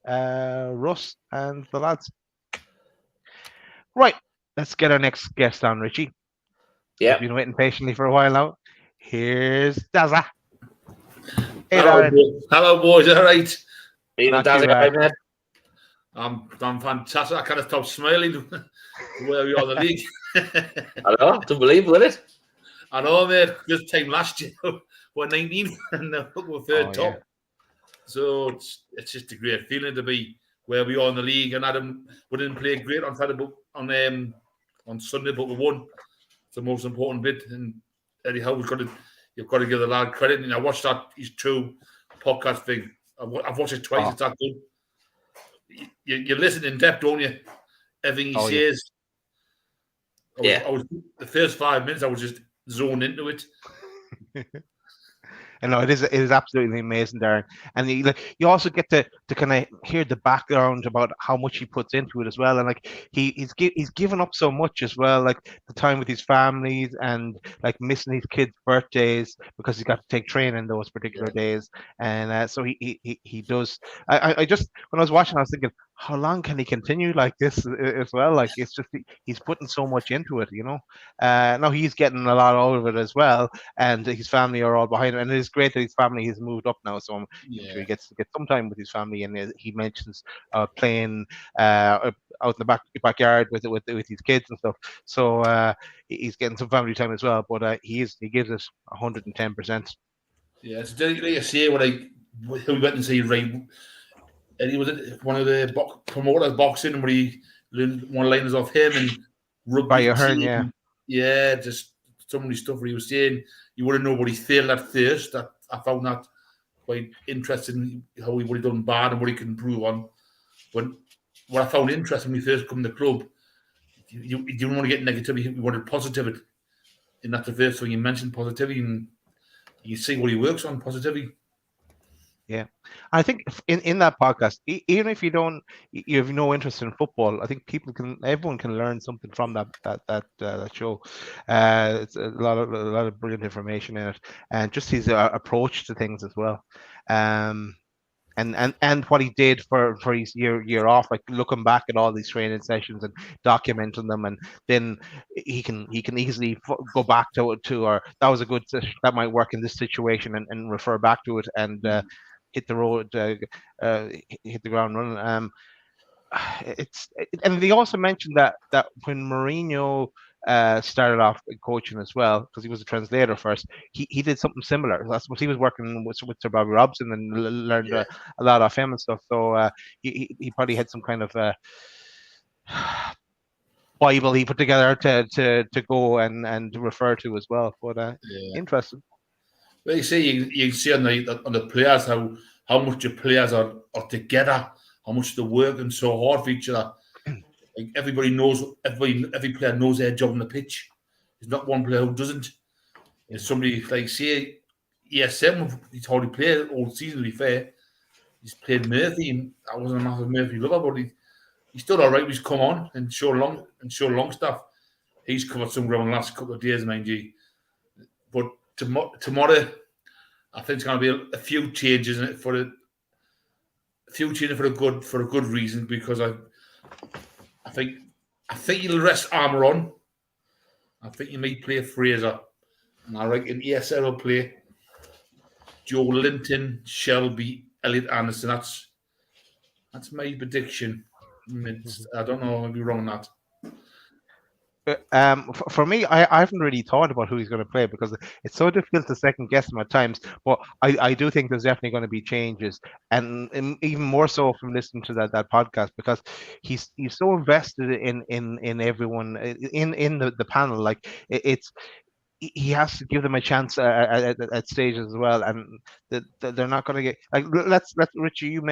S4: Russ and the lads. Right. Let's get our next guest on, Richie.
S5: Yeah.
S4: I've been waiting patiently for a while now. Here's Dazza. Hey,
S8: Hello, boys. All right. I'm fantastic. I can't stop smiling where we are in the league.
S5: I know. It's unbelievable, isn't it?
S8: I know, mate. This time last year, we're 19 and we're third top. Yeah. So it's just a great feeling to be where we are in the league. And Adam, we didn't play great on Saturday, on Sunday, but we won. It's the most important bit. And Eddie Howe, you've got to give the lad credit. And I watched his true podcast thing. I've watched it twice. It's that good. You listen in depth, don't you? Everything he says.
S5: Yeah.
S8: I was the first 5 minutes. I was just zoned into it.
S4: I know it is absolutely amazing, Darren. And you also get to kind of hear the background about how much he puts into it as well. And like he's given up so much as well, like the time with his families and like missing his kids' birthdays because he's got to take training those particular days. And so he does. I just, when I was watching, I was thinking, how long can he continue like this as well? Like it's just he's putting so much into it, you know. Now he's getting a lot out of it as well, and his family are all behind him. And it is great that his family has moved up now, so I'm sure he gets to get some time with his family. And he mentions playing out in the backyard with his kids and stuff. So he's getting some family time as well. But he gives us 110%.
S8: Yeah, it's like you say when we went and see Ray. And he was one of the promoters boxing, where he learned one liners off him and rugby.
S4: By your Hearn,
S8: yeah, just some of the stuff where he was saying. You wouldn't know what he felt at first. I found that quite interesting, how he would have done bad and what he can improve on. But what I found interesting when he first come to the club, you didn't want to get negativity. You wanted positivity, and that's the first thing you mentioned, positivity, and you see what he works on, positivity.
S4: Yeah, I think in that podcast, even if you have no interest in football, I think everyone can learn something from that show. It's a lot of brilliant information in it, and just his approach to things as well. And what he did for his year off, like looking back at all these training sessions and documenting them, and then he can easily go back to or that was a good session, that might work in this situation, and refer back to it and hit the road, hit the ground running. And they also mentioned that when Mourinho started off coaching as well, because he was a translator first, he did something similar. That's what he was working with Sir Bobby Robson and learned a lot off him and stuff. So he probably had some kind of Bible he put together to go and to refer to as well. But interesting.
S8: Well, you see, you see on the players how much the players are together, how much they're working so hard for each other. Like everybody knows, every player knows their job on the pitch. There's not one player who doesn't. There's somebody like say, ESM, he's already played all season. To be fair, he's played Murphy, and I wasn't a massive Murphy lover, but he's still all right. He's come on and show Longstaff. He's covered some ground the last couple of days, mind you. But tomorrow, I think it's going to be a few changes in it for a good reason, because I think you'll rest Armour. I think you might play Fraser, and I reckon ESL will play Joe Linton, Shelby, Elliot Anderson. That's my prediction. I don't know. I'll be wrong on that.
S4: For me, I haven't really thought about who he's going to play because it's so difficult to second guess him at times. But I do think there's definitely going to be changes, and even more so from listening to that podcast, because he's so invested in everyone in the panel. Like he has to give them a chance at stages as well, and they're not going to get like. Let's Richie, you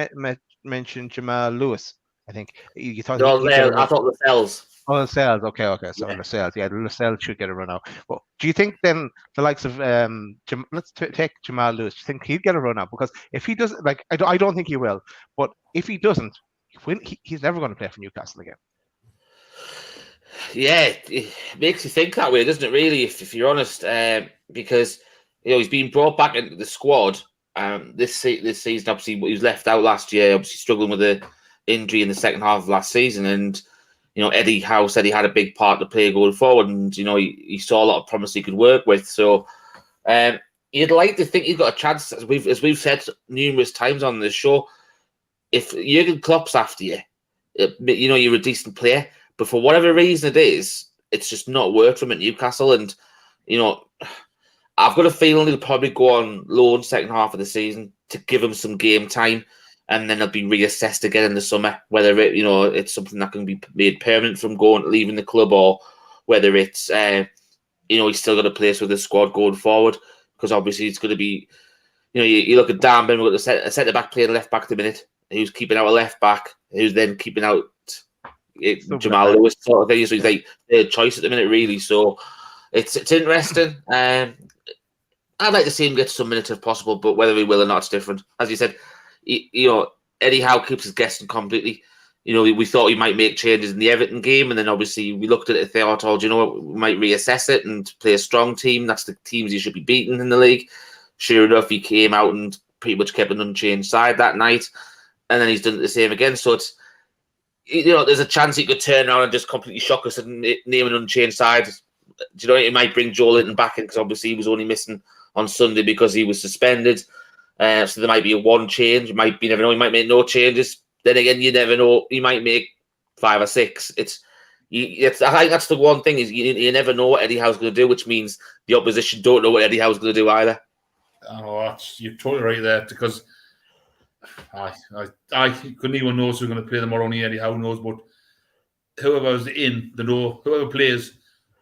S4: mentioned Jamal Lewis. I think you thought.
S5: I thought the Fells.
S4: Oh, Lascelles. Okay. So Lascelles, Lascelles should get a run out. Well, do you think then the likes of let's take Jamal Lewis? Do you think he'd get a run out? Because if he doesn't, like I don't think he will. But if he doesn't, he's never going to play for Newcastle again.
S5: Yeah, it makes you think that way, doesn't it? Really, if you're honest, because he's been brought back into the squad. This season, obviously, he was left out last year. Obviously, struggling with the injury in the second half of last season, and Eddie Howe said he had a big part to play going forward, and he saw a lot of promise he could work with. So you'd like to think you've got a chance, as we've said numerous times on this show. If Jurgen Klopp's after you, you're a decent player, but for whatever reason it is, it's just not worked for him at Newcastle. And I've got a feeling he'll probably go on loan second half of the season to give him some game time. And then it'll be reassessed again in the summer, whether it's something that can be made permanent from leaving the club, or whether it's he's still got a place with the squad going forward. Because obviously it's going to be, you look at Dan Ben, we've got a centre back playing left back at the minute, who's keeping out a left back, who's then keeping out Jamal Lewis sort of thing. So he's like third choice at the minute, really. So it's interesting. I'd like to see him get some minutes if possible, but whether he will or not, it's different. As you said. Eddie Howe keeps us guessing completely. We thought he might make changes in the Everton game, and then obviously we looked at it and thought, we might reassess it and play a strong team. That's the teams he should be beating in the league. Sure enough, he came out and pretty much kept an unchanged side that night, and then he's done the same again. So it's, there's a chance he could turn around and just completely shock us and name an unchanged side. It might bring Joe Linton back in, because obviously he was only missing on Sunday because he was suspended. So there might be one change. You never know. He might make no changes. Then again, you never know. He might make 5 or 6. I think that's the one thing is you never know what Eddie Howe's going to do, which means the opposition don't know what Eddie Howe's going to do either.
S8: Oh, you're totally right there, because I couldn't even know who's going to play tomorrow. Only Eddie Howe knows, but whoever's in, they know. Whoever plays,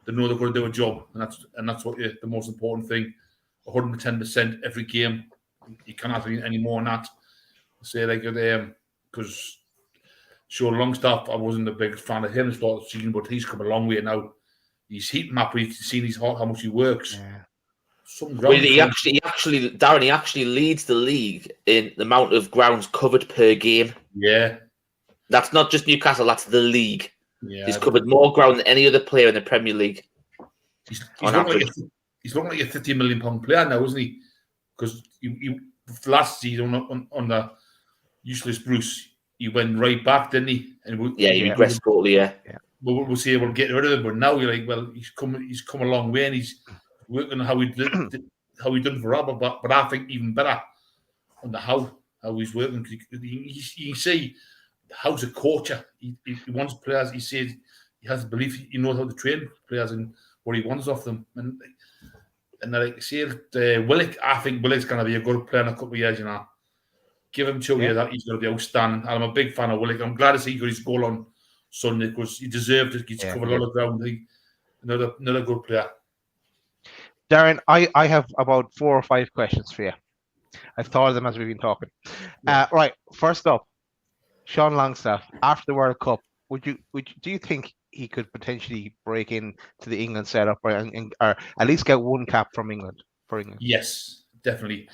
S8: they know they're going to do a job, and that's what the most important thing. 110% every game. You can't have any more than that. Say because Longstaff, I wasn't a big fan of him at the start of the season, but he's come a long way now. He's heat map. You've seen how much he works.
S5: Yeah. He actually leads the league in the amount of grounds covered per game.
S8: Yeah,
S5: that's not just Newcastle. That's the league.
S8: Yeah,
S5: he's covered more ground than any other player in the Premier League.
S8: He's looking like a £50 million player now, isn't he? Because last season on the useless Bruce, he went right back, didn't he? And
S5: he regressed totally. Yeah.
S8: But we'll see able to get rid of him. But now you're like, well, he's come a long way, and he's working how he done for Robert. But I think even better on the how he's working. You can see Howe's a coacher. He wants players. He says he has belief. He knows how to train players and what he wants of them. And like I said, Willock, I think Willock's going to be a good player in a couple of years, Give him 2 years, he's going to be outstanding. I'm a big fan of Willock. I'm glad to see he got his goal on Sunday because he deserved it. He's covered a lot of ground. Another good player.
S4: Darren, I have about 4 or 5 questions for you. I've thought of them as we've been talking. Right, first up, Sean Longstaff, after the World Cup, do you think he could potentially break into the England setup or at least get one cap from England for England?
S8: Yes, definitely.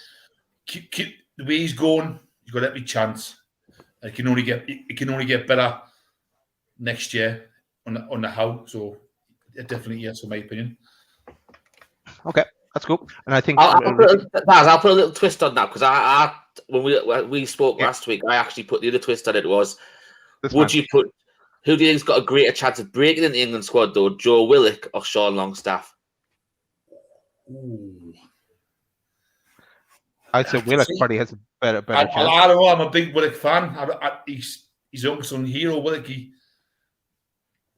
S8: Keep the way he's going. He's got every chance. It can only get better next year on the Howe. So definitely yes, in my opinion.
S4: Okay, that's cool. And I think
S5: I'll put a little twist on that because when we spoke last week, I actually put the other twist on it was who do you think's got a greater chance of breaking in the England squad though, Joe Willock or Sean Longstaff?
S8: Ooh.
S4: I'd say Willock probably has a better chance.
S8: I don't know. I'm a big Willock fan. He's unsung hero, Willock.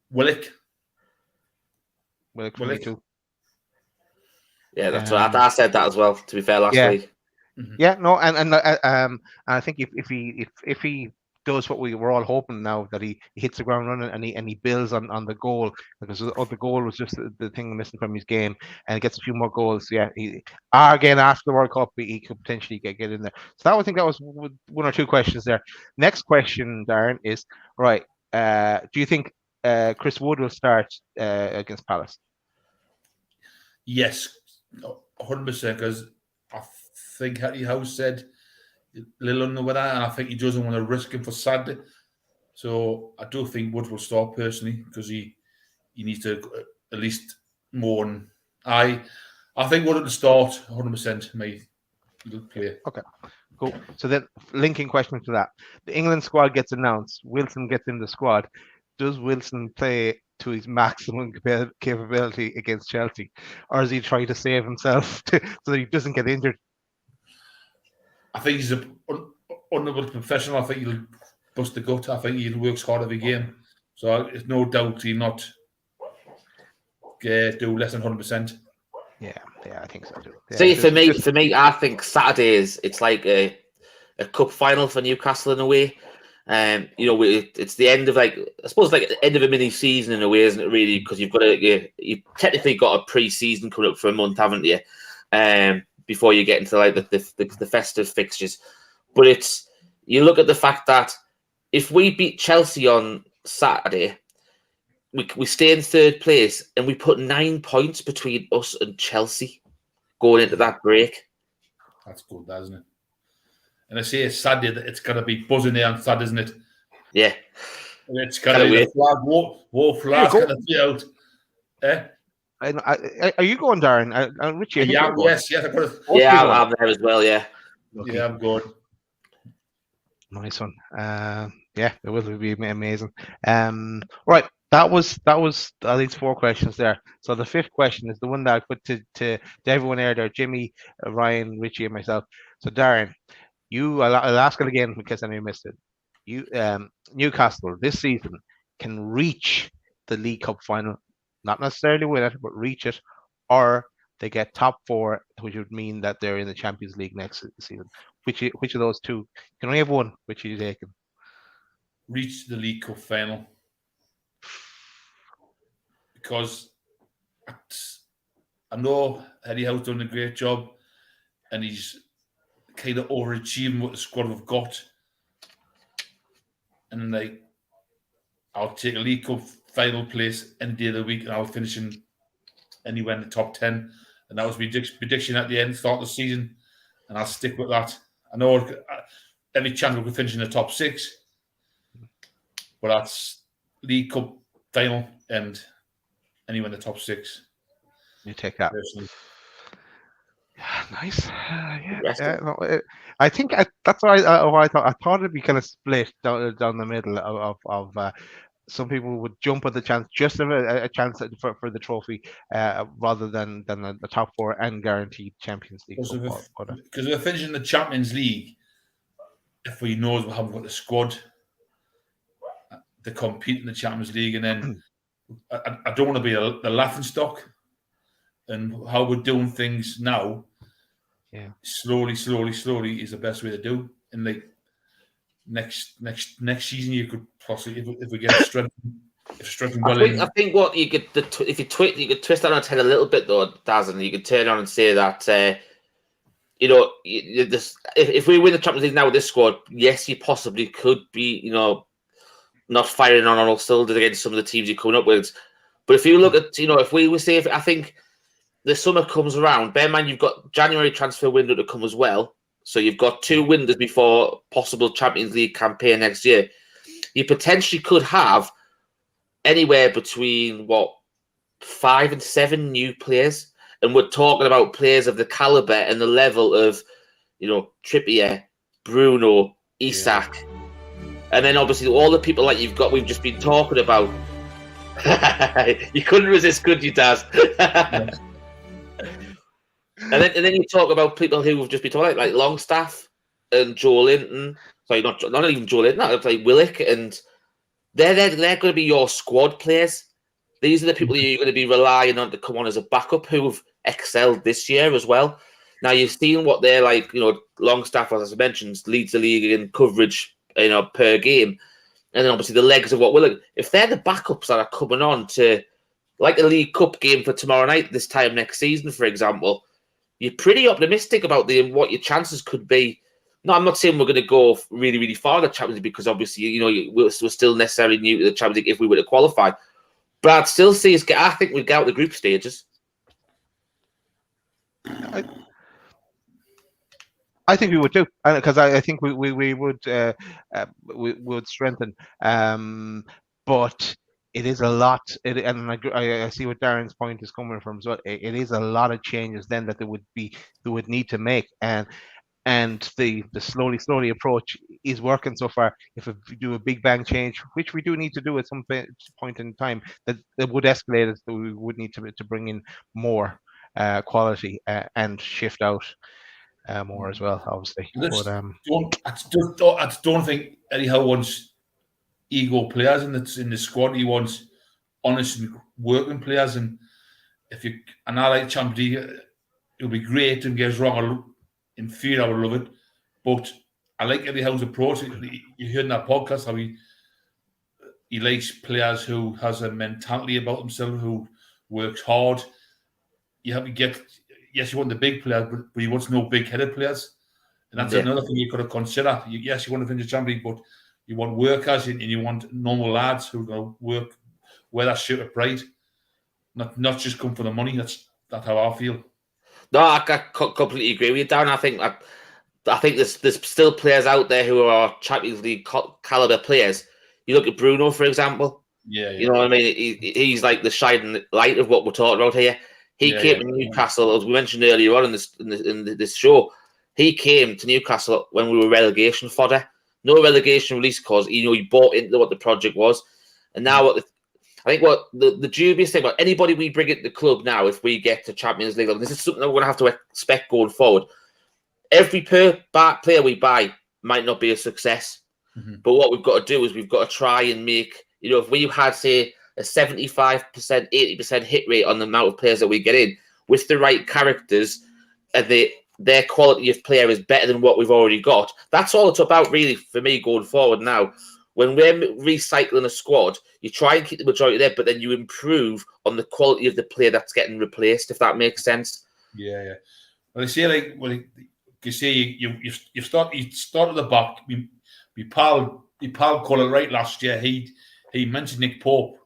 S8: Willock
S4: for me too.
S5: Yeah, that's right. I said that as well. To be fair, last week.
S4: Mm-hmm. Yeah, no, and I think if he does what we were all hoping now, that he hits the ground running and he builds on the goal, because the goal was just the thing missing from his game, and gets a few more goals. Yeah, again after the World Cup he could potentially get in there. So I think that was 1 or 2 questions there. Next question, Darren, is right. Do you think Chris Wood will start against Palace?
S8: Yes, 100%. Because I think Eddie Howe said a little under with that, and I think he doesn't want to risk him for Saturday. So I do think Wood will start personally because he needs to at least more. And I think Wood will start 100%. May play.
S4: Okay, cool. So then, linking question to that, the England squad gets announced. Wilson gets in the squad. Does Wilson play to his maximum capability against Chelsea, or is he trying to save himself so that he doesn't get injured?
S8: I think he's an honourable professional. I think he'll bust the gut. I think he works hard every game. So there's no doubt he'll not do less than 100%.
S4: Yeah, I think so too. Yeah,
S5: See, for me, I think Saturdays it's like a cup final for Newcastle in a way. It's the end of I suppose the end of a mini season in a way, isn't it? Really, because you've technically got a pre-season coming up for a month, haven't you? Before you get into the festive fixtures, but you look at the fact that if we beat Chelsea on Saturday, we stay in 3rd place and we put 9 points between us and Chelsea going into that break.
S8: That's good, isn't it? And I say it's Saturday that it's gonna be buzzing there on Saturday, isn't it?
S5: Yeah,
S8: it's gonna be the flag, war flag gonna be out.
S4: Are you going, Darren? Richie?
S8: Yes. I've got it.
S5: I'm there as well. Yeah.
S4: Okay.
S8: Yeah, I'm good.
S4: Nice one. It will be amazing. Right. That was at least 4 questions there. So the 5th question is the one that I put to everyone there, Jimmy, Ryan, Richie, and myself. So Darren, I'll ask it again in case anyone missed it. Newcastle this season can reach the League Cup final, not necessarily win it, but reach it, or they get top 4, which would mean that they're in the Champions League next season. Which of those two? You can only have one. Which are you taking?
S8: Reach the League Cup final. Because I know Eddie Howe's done a great job and he's kind of overachieving what the squad have got. And I'll take a League Cup final place any day of the week and I'll finish anywhere in the top 10. And that was my prediction at the end, start of the season. And I'll stick with that. I know every chance we could finish in the top 6. But that's League Cup final and anywhere in the top 6.
S4: You take that.
S8: Personally.
S4: Nice. I think that's why I thought. I thought it'd be kind of split down the middle of some people would jump at the chance, just a chance for the trophy, rather than the top 4 and guaranteed Champions League.
S8: Because we're finishing the Champions League, if we know we haven't got the squad to compete in the Champions League, and then I don't want to be the laughing stock. And how we're doing things now, slowly is the best way to do. And next season you could possibly, if we get strengthened
S5: I think what you could if you twist that on its head a little bit though, Daz, and you could turn on and say that if we win the Champions League now with this squad, yes, you possibly could be not firing on all cylinders against some of the teams you're coming up with. But if you look at if we were say, I think the summer comes around, bear in mind you've got January transfer window to come as well. So you've got 2 windows before possible Champions League campaign next year. You potentially could have anywhere between 5 and 7 new players, and we're talking about players of the caliber and the level of, Trippier, Bruno, Isak, and then obviously all the people like we've just been talking about. You couldn't resist, could you, Daz? And then you talk about people who have just been talking like Longstaff and Joe Linton. Sorry, not even Joe Linton. Like Willock, and they're going to be your squad players. These are the people you're going to be relying on to come on as a backup who've excelled this year as well. Now you've seen what they're like. Longstaff, as I mentioned, leads the league in coverage, per game, and then obviously the legs of what Willock. If they're the backups that are coming on to, like a League Cup game for tomorrow night, this time next season, for example, you're pretty optimistic about what your chances could be. No, I'm not saying we're going to go really, really far in the Champions League because obviously, we're still necessarily new to the Champions League if we were to qualify. But I'd still say I think we'd get out the group stages.
S4: I think we would too, because I think we would strengthen. But it is a lot, and I see what Darren's point is coming from. So it is a lot of changes then that they would need to make, and the slowly approach is working so far. If we do a big bang change, which we do need to do at some point in time, that would escalate us. That we would need to bring in more quality and shift out more as well, obviously.
S8: I just don't think Eddie Howe wants ego players in the squad. He wants honest and working players. And I like Champions League, it'll be great. Don't get us wrong. In theory, I would love it, but I like Eddie Howe's approach. You heard in that podcast how he likes players who has a mentality about himself, who works hard. You have to get. Yes, you want the big players, but he wants no big-headed players. And that's another thing you've got to consider. Yes, you want to finish the Champions League, but you want workers and you want normal lads who are going to work, wear that shirt of pride, not just come for the money. That's how I feel.
S5: No, I completely agree with you, Darren. I think there's still players out there who are Champions League caliber players. You look at Bruno, for example.
S8: Yeah.
S5: You know what I mean? He's like the shining light of what we're talking about here. He came to Newcastle, as we mentioned earlier on in this show. He came to Newcastle when we were relegation fodder. No relegation release clause. He bought into what the project was. And now I think what the dubious thing about anybody we bring into the club now, if we get to Champions League, this is something that we're going to have to expect going forward. Every player we buy might not be a success. Mm-hmm. But what we've got to do is we've got to try and make, if we had, say, a 75%, 80% hit rate on the amount of players that we get in with the right characters, and their quality of player is better than what we've already got. That's all it's about, really, for me going forward now. When we're recycling a squad, you try and keep the majority there, but then you improve on the quality of the player that's getting replaced, if that makes sense.
S8: Yeah. Well, I say you say you start at the back. My pal called it right last year. He mentioned Nick Pope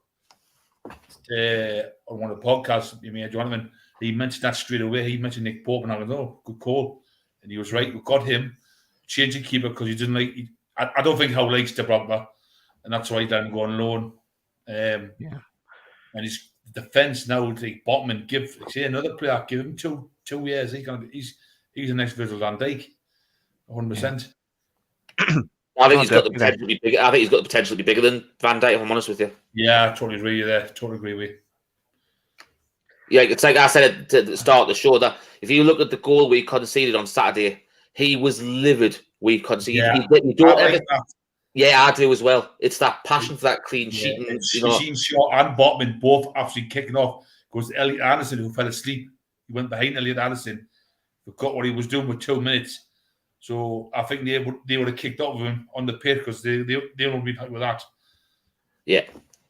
S8: on one of the podcasts. Jonathan, he mentioned that straight away. He mentioned Nick Pope, and I was, good call. And he was right. We got him, changing keeper because he didn't like. I don't think Howe likes Dubravka, and that's why he let him go on loan. And his defence now will take Botman. Say another player, give him two years. He's the next Virgil van Dijk, 100%.
S5: I think he's got the potential to be bigger. I think he's got the potential to be bigger than Van Dijk, if I'm honest with you.
S8: Yeah, I totally agree with you there. Totally agree with you.
S5: Yeah, it's like I said at the start of the show that if you look at the goal we conceded on Saturday, he was livid. We conceded. Yeah, I do as well. It's that passion for that clean sheet.
S8: Machine Shaw and Botman both actually kicking off. Because Elliot Anderson, who fell asleep, he went behind Elliot Anderson, forgot what he was doing with 2 minutes, So I think they would have kicked off with him on the pitch because they would have been happy with that.
S5: Yeah,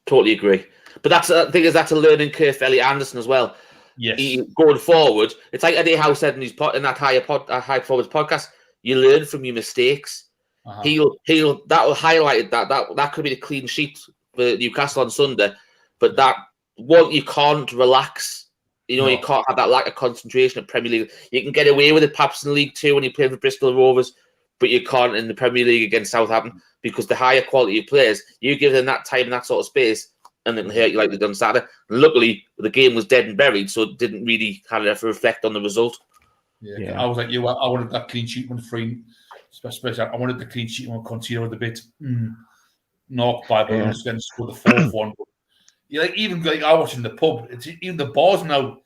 S5: totally agree. But that's the thing is that's a learning curve for Elliot Anderson as well.
S8: Yes.
S5: Going forward, it's like Eddie Howe said in his in that high performance podcast. You learn from your mistakes. That will highlight that could be the clean sheet for Newcastle on Sunday. But that one you can't relax. You know, you can't have that lack of concentration at Premier League. You can get away with it perhaps in League Two when you play for Bristol Rovers, but you can't in the Premier League against Southampton because the higher quality of players, you give them that time and that sort of space, and it can hurt you like they done Saturday. And luckily, the game was dead and buried, so it didn't really have to reflect on the result.
S8: Yeah. I was like you. I wanted that clean sheet when free, especially. I wanted the clean sheet when Concino with a bit knocked by, but then scored the fourth one. Yeah, even like I watch in the pub, it's even the bars now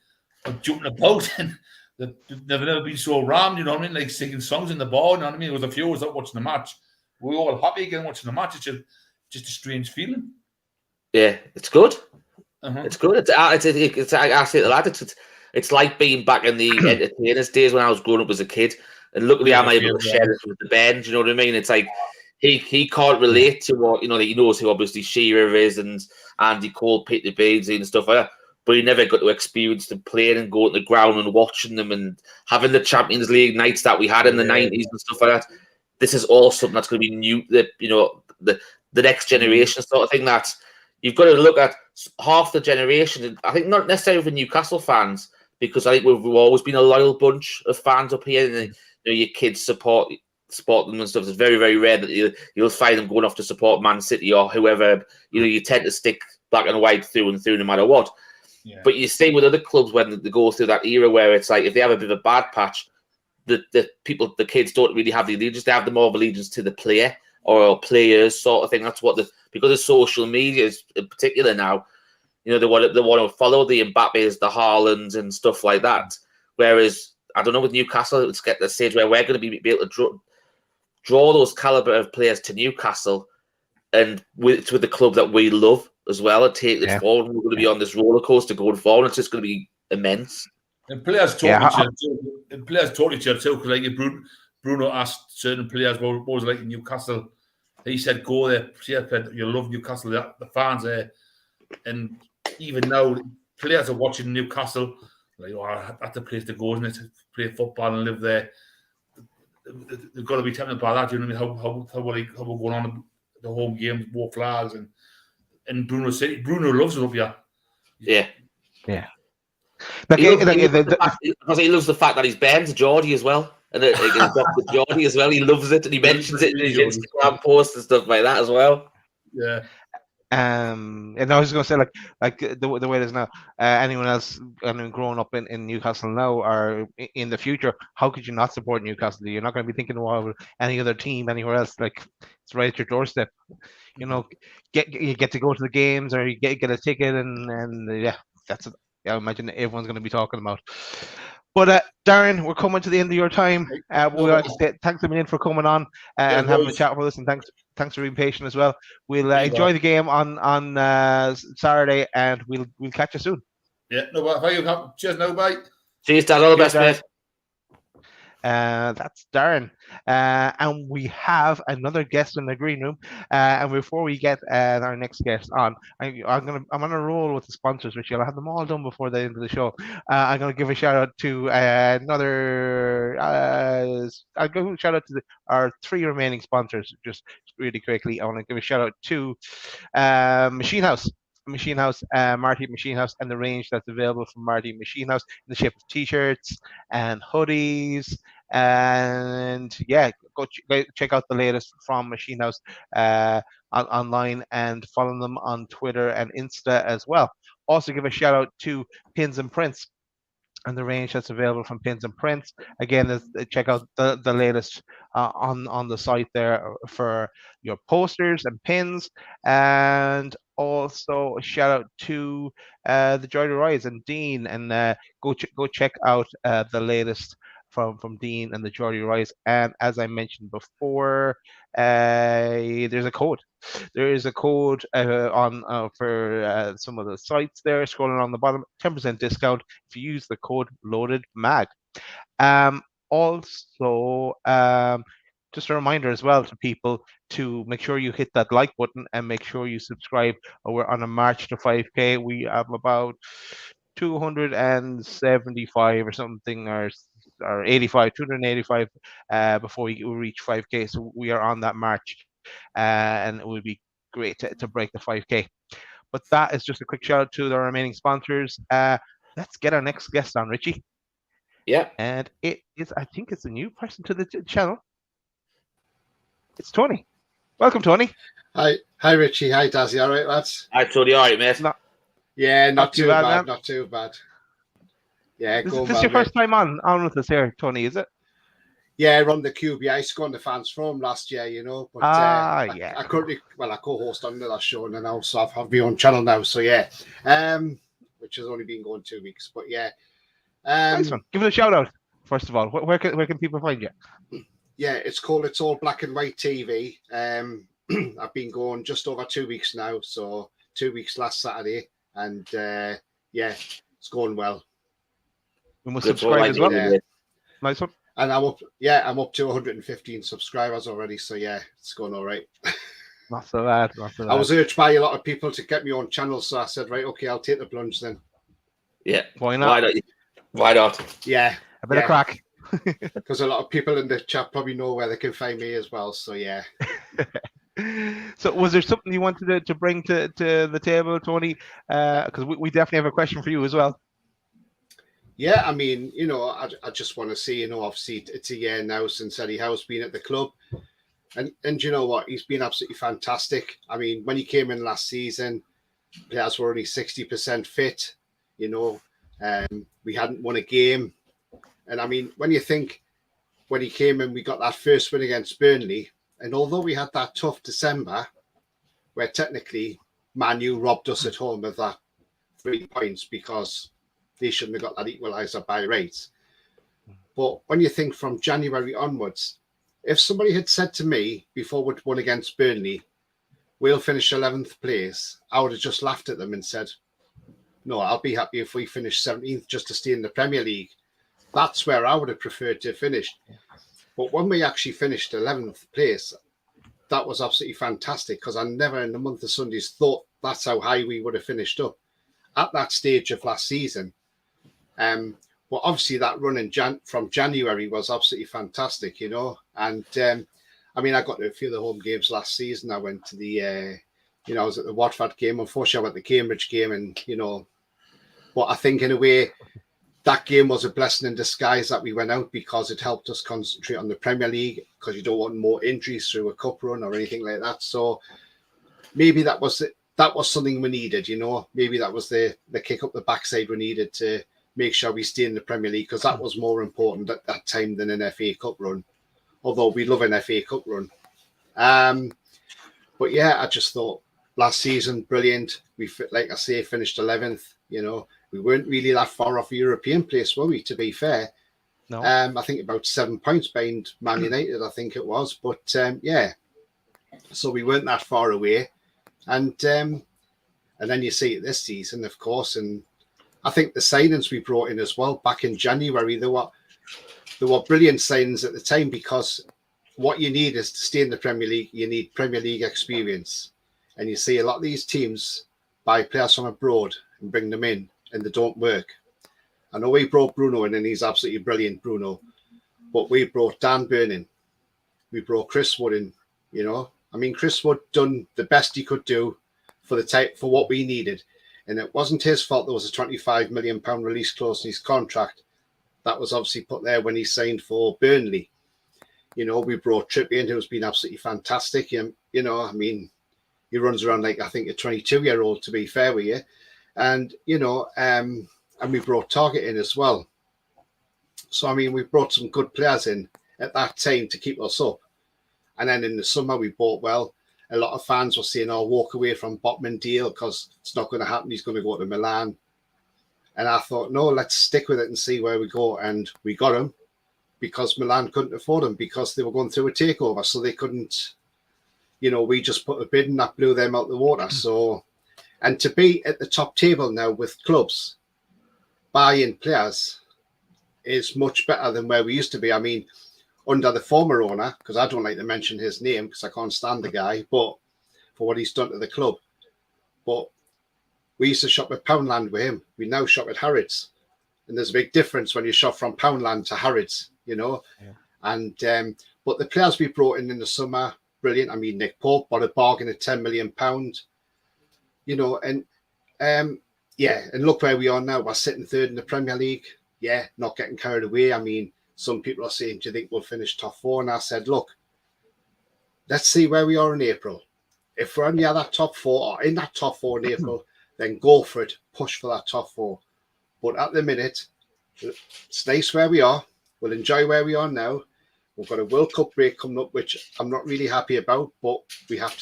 S8: are jumping about and they've never been so rammed, you know what I mean? Like singing songs in the bar, you know what I mean? There was a few of us out watching the match. We were all happy again watching the match. It's just a strange feeling.
S5: Yeah, it's good. It's good. I say to the lad, it's like being back in the entertainers days when I was growing up as a kid. And luckily I'm able to share this with the band, you know what I mean? It's like he can't relate to what, you know, he knows who obviously Shearer is and Andy Cole, Peter Beardsley and stuff like that. But he never got to experience them playing and going to the ground and watching them and having the Champions League nights that we had in the 90s and stuff like that. This is all something that's going to be new, the next generation sort of thing that you've got to look at half the generation. I think not necessarily for Newcastle fans, because I think we've always been a loyal bunch of fans up here. And your kids support them and stuff. It's very, very rare that you'll find them going off to support Man City or whoever. You tend to stick black and white through and through no matter what. Yeah. But you see with other clubs when they go through that era where it's like if they have a bit of a bad patch, the kids don't really have the allegiance. They have the more of allegiance to the player or players sort of thing. That's what because of social media in particular now, they want to follow the Mbappes, the Haalands and stuff like that. Whereas I don't know with Newcastle, it's get to the stage where we're going to be able to draw those caliber of players to Newcastle, and with the club that we love as well, and take it forward. We're going to be on this roller coaster going forward. It's just going to be immense.
S8: And players talk to each other too. Because like Bruno asked certain players what was it like in Newcastle. He said, "Go there, you love Newcastle." The fans there, and even now, players are watching Newcastle. Like, that's the place to go, isn't it? To play football and live there. They've got to be tempted by that. You know what I mean? How we're going on the home games, war flags, and Bruno City. Bruno loves it up here.
S5: Yeah.
S8: He
S5: loves the fact that he's banned Geordie as well. And he's got Geordie as well. He loves it and he mentions it in his Instagram posts and stuff like that as well.
S8: Yeah.
S4: And I was going to say, like the way it is now, anyone else growing up in Newcastle now or in the future, how could you not support Newcastle? You're not going to be thinking about any other team anywhere else. Like it's right at your doorstep. You get to go to the games or you get a ticket, and that's it. I imagine everyone's going to be talking about. But Darren, we're coming to the end of your time. We like to say thanks a million for coming on and having a chat with us, and thanks for being patient as well. We'll enjoy the game on Saturday, and we'll catch you soon.
S8: Yeah, no, cheers, no, bye.
S5: Cheers, Dad. All the best, mate.
S4: That's Darren, and we have another guest in the green room. And before we get our next guest on, I'm on a roll with the sponsors, which I'll have them all done before the end of the show. I'm gonna give a shout out to I'll give a shout out to our three remaining sponsors just really quickly. I want to give a shout out to Machine House, Marty Machine House, and the range that's available from Marty Machine House in the shape of t-shirts and hoodies. And go check out the latest from Machine House online, and follow them on Twitter and Insta as well. Also give a shout out to Pins and Prints and the range that's available from Pins and Prints. Again, check out the latest on the site there for your posters and pins. And also a shout out to the Joy to Rise and Dean, and go check out the latest from Dean and the Geordie Rise. And as I mentioned before, there's a code. There is a code on for some of the sites there. Scrolling on the bottom, 10% discount if you use the code LoadedMag. also, just a reminder as well to people to make sure you hit that like button and make sure you subscribe. We're on a march to 5K. We have about 275 or something, or 85, 285 before we reach 5K. So we are on that march, and it would be great to break the 5K. But that is just a quick shout out to the remaining sponsors. Let's get our next guest on, Richie.
S5: Yeah.
S4: And it is, I think it's a new person to the channel. It's Tony. Welcome, Tony.
S9: Hi, Richie. Hi, Dazzy. All right, lads?
S5: Hi, Tony. All right, mate?
S9: Not too bad.
S4: man.
S9: Not too bad. Yeah,
S4: This is your first time on with us here, Tony, is it?
S9: Yeah, run the QBI Score the Fans Forum last year, you know. But
S4: yeah.
S9: I currently, I co-host on that show, and then also I have my own channel now. So yeah, which has only been going 2 weeks. But yeah,
S4: Nice one. Give it a shout out first of all. Where can people find you?
S9: Yeah, it's called It's All Black and White TV. I've been going just over 2 weeks now, so 2 weeks last Saturday, and yeah, it's going well.
S4: We must subscribe as well.
S9: Yeah.
S4: Nice one.
S9: And I'm up to 115 subscribers already, so yeah, it's going all right.
S4: Not so bad.
S9: I was urged by a lot of people to get me on channels, so I said, right, okay, I'll take the plunge then.
S5: Yeah.
S4: Why not?
S5: Why not?
S9: Yeah.
S4: A bit of crack.
S9: Because a lot of people in the chat probably know where they can find me as well, so yeah.
S4: So was there something you wanted to bring to the table, Tony? Because we definitely have a question for you as well.
S9: Yeah, I mean, you know, I just want to see, you know, obviously it's a year now since Eddie Howe's been at the club. And you know what? He's been absolutely fantastic. I mean, when he came in last season, players were only 60% fit, you know. We hadn't won a game. And I mean, when you think when he came in, we got that first win against Burnley. And although we had that tough December, where technically Man U robbed us at home of that 3 points because they shouldn't have got that equaliser by rights. But when you think from January onwards, if somebody had said to me before we'd won against Burnley, we'll finish 11th place, I would have just laughed at them and said, no, I'll be happy if we finish 17th just to stay in the Premier League. That's where I would have preferred to finish. But when we actually finished 11th place, that was absolutely fantastic because I never in the month of Sundays thought that's how high we would have finished up at that stage of last season. Well, obviously that run in from January was absolutely fantastic, you know. And I mean, I got to a few of the home games last season. I went to the, you know, I was at the Watford game. Unfortunately, I went to the Cambridge game, and you know, but I think in a way that game was a blessing in disguise that we went out because it helped us concentrate on the Premier League because you don't want more injuries through a cup run or anything like that. So maybe that was it. That was something we needed, you know. Maybe that was the kick up the backside we needed to make sure we stay in the Premier League because that was more important at that time than an FA Cup run. Although we love an FA Cup run. But yeah, I just thought last season, brilliant. We, like I say, finished 11th. You know, we weren't really that far off a European place, were we, to be fair?
S4: No.
S9: I think about 7 points behind Man United, I think it was. But yeah, so we weren't that far away. And then you see it this season, of course, and I think the signings we brought in as well back in January, they were brilliant signings at the time because what you need is to stay in the Premier League, you need Premier League experience. And you see a lot of these teams buy players from abroad and bring them in and they don't work. I know we brought Bruno in and he's absolutely brilliant, Bruno. But we brought Dan Burn in. We brought Chris Wood in, you know. I mean, Chris Wood done the best he could do for what we needed. And it wasn't his fault there was a £25 million release clause in his contract. That was obviously put there when he signed for Burnley. You know, we brought Trippier in, who's been absolutely fantastic. You know, I mean, he runs around like, I think, a 22-year-old, to be fair with you. And, you know, and we brought Target in as well. So, I mean, we brought some good players in at that time to keep us up. And then in the summer, we bought well. A lot of fans were saying, oh, walk away from Botman deal because it's not going to happen. He's going to go to Milan. And I thought, no, let's stick with it and see where we go. And we got him because Milan couldn't afford him because they were going through a takeover. So they couldn't, you know, we just put a bid and that blew them out the water. So, and to be at the top table now with clubs buying players, is much better than where we used to be. I mean, under the former owner, because I don't like to mention his name because I can't stand the guy, but for what he's done to the club. But we used to shop at Poundland with him. We now shop at Harrods. And there's a big difference when you shop from Poundland to Harrods, you know. Yeah. And but the players we brought in the summer, brilliant. I mean, Nick Pope bought a bargain at £10 million, you know, and yeah, and look where we are now. We're sitting third in the Premier League. Yeah, not getting carried away. I mean, some people are saying, do you think we'll finish top 4? And I said, look, let's see where we are in April. If we're only at that top 4 or in that top 4 in April, then go for it. Push for that top 4. But at the minute, it's nice where we are. We'll enjoy where we are now. We've got a World Cup break coming up, which I'm not really happy about, but you have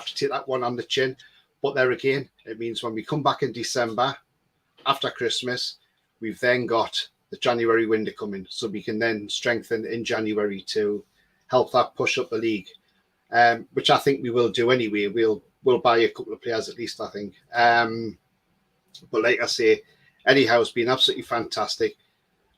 S9: to take that one on the chin. But there again, it means when we come back in December, after Christmas, we've then got the January window coming, so we can then strengthen in January to help that push up the league, which I think we will do anyway. We'll buy a couple of players at least, I think. But like I say, Eddie Howe's been absolutely fantastic.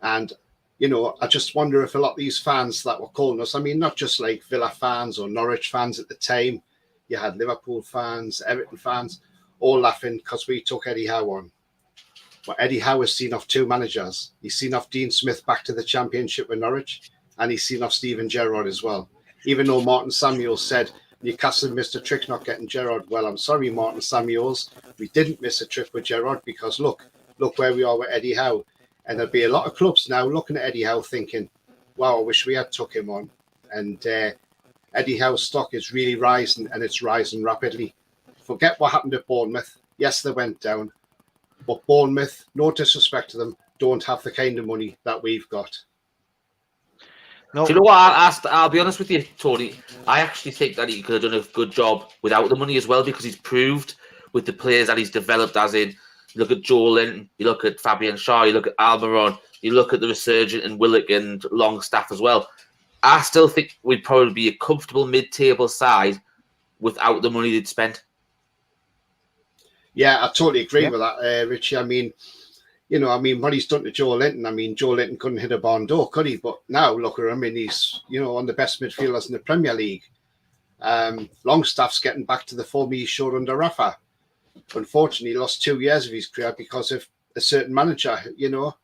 S9: And, you know, I just wonder if a lot of these fans that were calling us, I mean, not just like Villa fans or Norwich fans at the time, you had Liverpool fans, Everton fans, all laughing because we took Eddie Howe on. But Eddie Howe has seen off 2 managers. He's seen off Dean Smith back to the Championship with Norwich, and he's seen off Steven Gerrard as well. Even though Martin Samuels said Newcastle missed a trick not getting Gerrard. Well, I'm sorry, Martin Samuels. We didn't miss a trick with Gerrard because look where we are with Eddie Howe. And there'll be a lot of clubs now looking at Eddie Howe thinking, wow, I wish we had took him on. And Eddie Howe's stock is really rising, and it's rising rapidly. Forget what happened at Bournemouth. Yes, they went down. But Bournemouth, no disrespect to them, don't have the kind of money that we've got.
S5: No. Do you know what? I'll be honest with you, Tony. I actually think that he could have done a good job without the money as well, because he's proved with the players that he's developed, as in, you look at Joe Linton, you look at Fabian Schär, you look at Almiron, you look at the resurgent in Willock and Longstaff as well. I still think we'd probably be a comfortable mid-table side without the money they'd spent.
S9: Yeah, I totally agree with that, Richie. I mean, you know, what he's done to Joe Linton. I mean, Joe Linton couldn't hit a barn door, could he? But now, look at him, and he's, you know, one of the best midfielders in the Premier League. Longstaff's getting back to the form he showed under Rafa. Unfortunately, he lost 2 years of his career because of a certain manager, you know,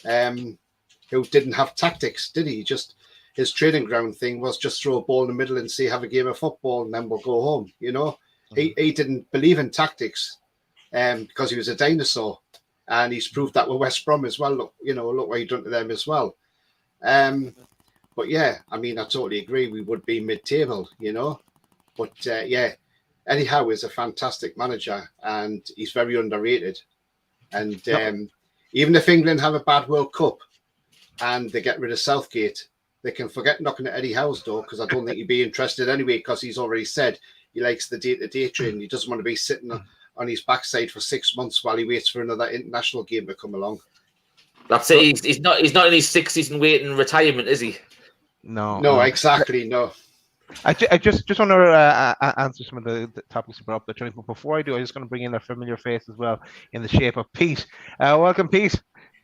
S9: who didn't have tactics, did he? Just his training ground thing was just throw a ball in the middle and say, have a game of football, and then we'll go home, you know. He didn't believe in tactics. Because he was a dinosaur, and he's proved that with West Brom as well. Look what he done to them as well. But yeah, I mean, I totally agree. We would be mid-table, you know. But yeah, Eddie Howe is a fantastic manager, and he's very underrated. And even if England have a bad World Cup and they get rid of Southgate, they can forget knocking at Eddie Howe's door, because I don't think he'd be interested anyway, because he's already said he likes the day-to-day training. He doesn't want to be sitting on his backside for 6 months while he waits for another international game to come along.
S5: That's it. He's not in his 60s and waiting retirement, is he?
S9: No, exactly. No.
S4: I just want to answer some of the topics you brought up there, Tony. But before I do, I'm just going to bring in a familiar face as well, in the shape of Pete. Welcome, Pete.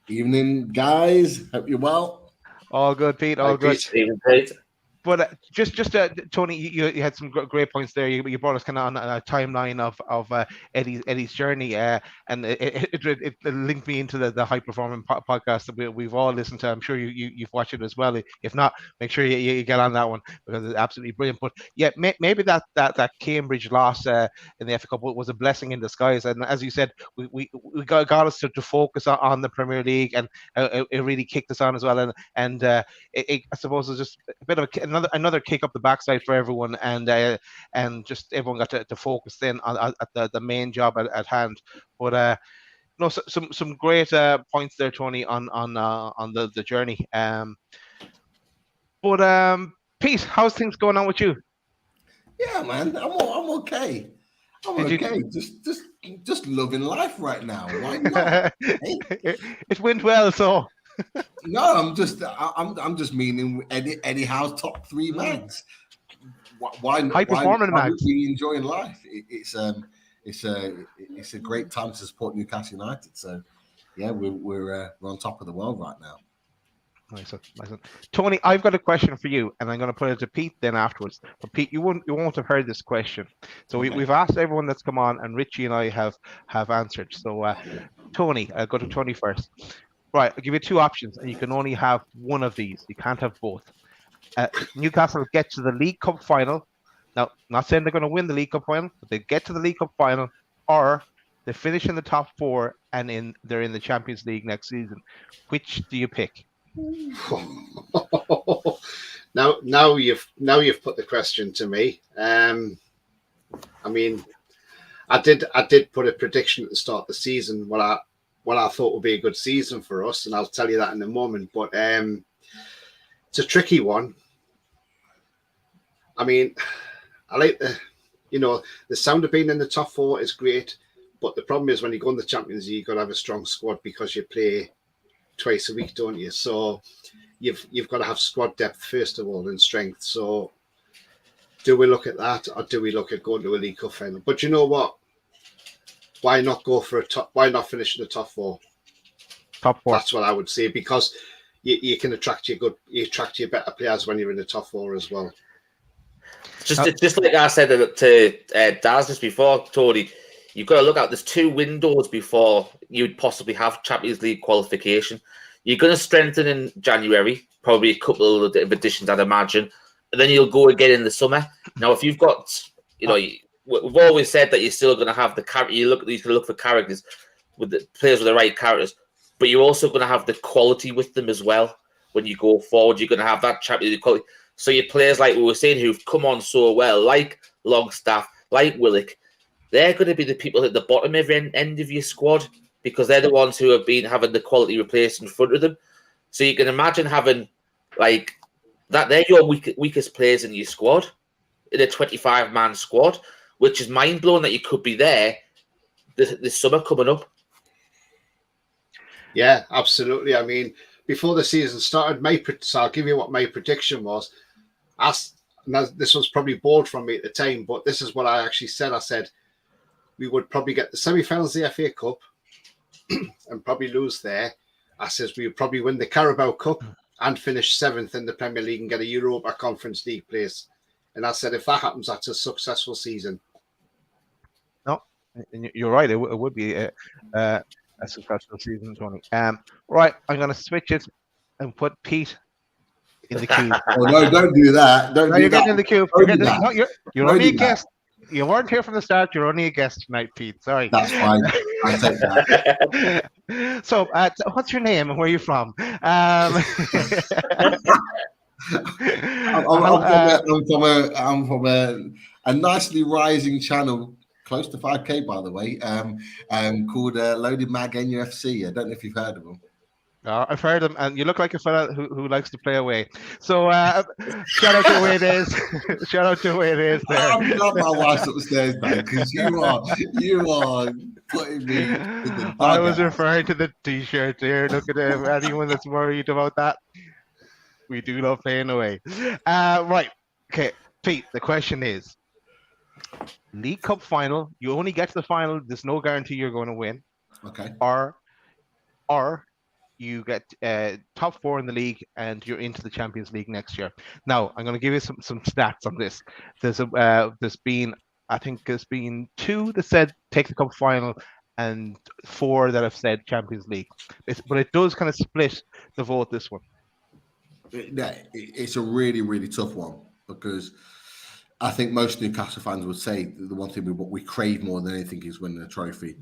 S10: Evening, guys. Hope you're well.
S4: All good, Pete. All good.
S5: Evening, Pete.
S4: But just Tony, you had some great points there. You brought us kind of on a timeline of Eddie's journey, and it linked me into the High Performing podcast that we've all listened to. I'm sure you've watched it as well. If not, make sure you get on that one, because it's absolutely brilliant. But yeah, maybe that Cambridge loss in the FA Cup was a blessing in disguise. And as you said, we got us to focus on the Premier League, and it really kicked us on as well. And I suppose it was just a bit of another kick up the backside for everyone, and just everyone got to focus then on at the main job at hand. But no, some great points there, Tony, on the journey. But Pete, how's things going on with you?
S10: Yeah, man, I'm okay. Just loving life right now. Why not?
S4: It went well, so.
S10: No, I'm just meaning Eddie Howe's top 3 mags. Why
S4: high performing mags?
S10: We enjoying life. It's a great time to support Newcastle United. So yeah, we're on top of the world right now.
S4: Nice one. Tony, I've got a question for you, and I'm going to put it to Pete then afterwards. But Pete, you won't have heard this question. So we've asked everyone that's come on, and Richie and I have answered. So Tony, I'll go to Tony first. Right, I'll give you two options, and you can only have one of these. You can't have both. Newcastle get to the League Cup final. Now, not saying they're going to win the League Cup final, but they get to the League Cup final, or they finish in the top four and they're in the Champions League next season. Which do you pick?
S9: Now you've put the question to me. I mean, I did put a prediction at the start of the season what I thought would be a good season for us, and I'll tell you that in a moment. But it's a tricky one. I mean, I like the sound of being in the top four is great, but the problem is when you go in the Champions League, you've got to have a strong squad because you play twice a week, don't you? So you've got to have squad depth first of all and strength. So do we look at that, or do we look at going to a League Cup final? But you know what? Why not go for why not finish in the top four?
S4: Top four.
S9: That's what I would say, because you can attract your better players when you're in the top four as well.
S5: Just like I said to Daz just before, Tony, you've got to look out. There's 2 windows before you'd possibly have Champions League qualification. You're going to strengthen in January, probably a couple of additions, I'd imagine, and then you'll go again in the summer. Now, if you've got, we've always said that you're still going to have the character. You can look for characters with the players with the right characters, but you're also going to have the quality with them as well. When you go forward, you're going to have that Champions League quality. So your players, like we were saying, who've come on so well, like Longstaff, like Willock, they're going to be the people at the bottom of end of your squad, because they're the ones who have been having the quality replaced in front of them. So you can imagine having like that. They're your weakest players in your squad, in a 25-man squad, which is mind blowing that you could be there this summer coming up.
S9: Yeah, absolutely. I mean, before the season started, so I'll give you what my prediction was. This was probably bored from me at the time, but this is what I actually said. I said we would probably get the semi-finals of the FA Cup and probably lose there. I says we would probably win the Carabao Cup and finish 7th in the Premier League and get a Europa Conference League place. And I said if that happens, that's a successful season.
S4: No, you're right. It would be a successful season, Tony. Right, I'm going to switch it and put Pete in the queue.
S10: Oh no! Don't do that.
S4: You're getting in the queue. You're only a guest. You weren't here from the start. You're only a guest tonight, Pete. Sorry.
S10: That's fine. I take that.
S4: So, what's your name and where are you from?
S10: I'm from a nicely rising channel, close to 5K, by the way, called Loaded Mag NUFC. I don't know if you've heard of them.
S4: I've heard them, and you look like a fella who likes to play away. So shout out to Away Days. Shout out to Away Days there.
S10: I'm glad my wife's upstairs, man, because you are putting me.
S4: I was referring to the T-shirt there. Look at him. Anyone that's worried about that, we do love playing away. Right. Okay, Pete. The question is: League Cup final. You only get to the final. There's no guarantee you're going to win.
S10: Okay.
S4: Or you get top 4 in the league and you're into the Champions League next year. Now, I'm going to give you some stats on this. There's been 2 that said take the cup final and 4 that have said Champions League. But it does kind of split the vote, this one.
S10: It's a really, really tough one, because I think most Newcastle fans would say the one thing we crave more than anything is winning a trophy.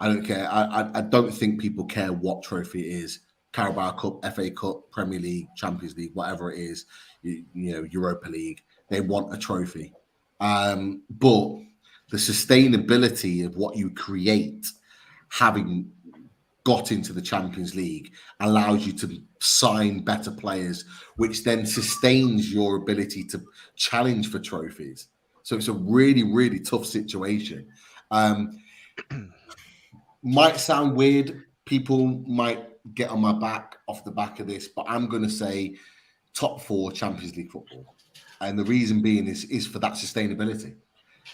S10: I don't care. I don't think people care what trophy it is. Carabao Cup, FA Cup, Premier League, Champions League, whatever it is, Europa League. They want a trophy. But the sustainability of what you create, having got into the Champions League, allows you to sign better players, which then sustains your ability to challenge for trophies. So it's a really, really tough situation. Might sound weird. People might get on my back off the back of this, but I'm going to say top 4 Champions League football. And the reason being is for that sustainability.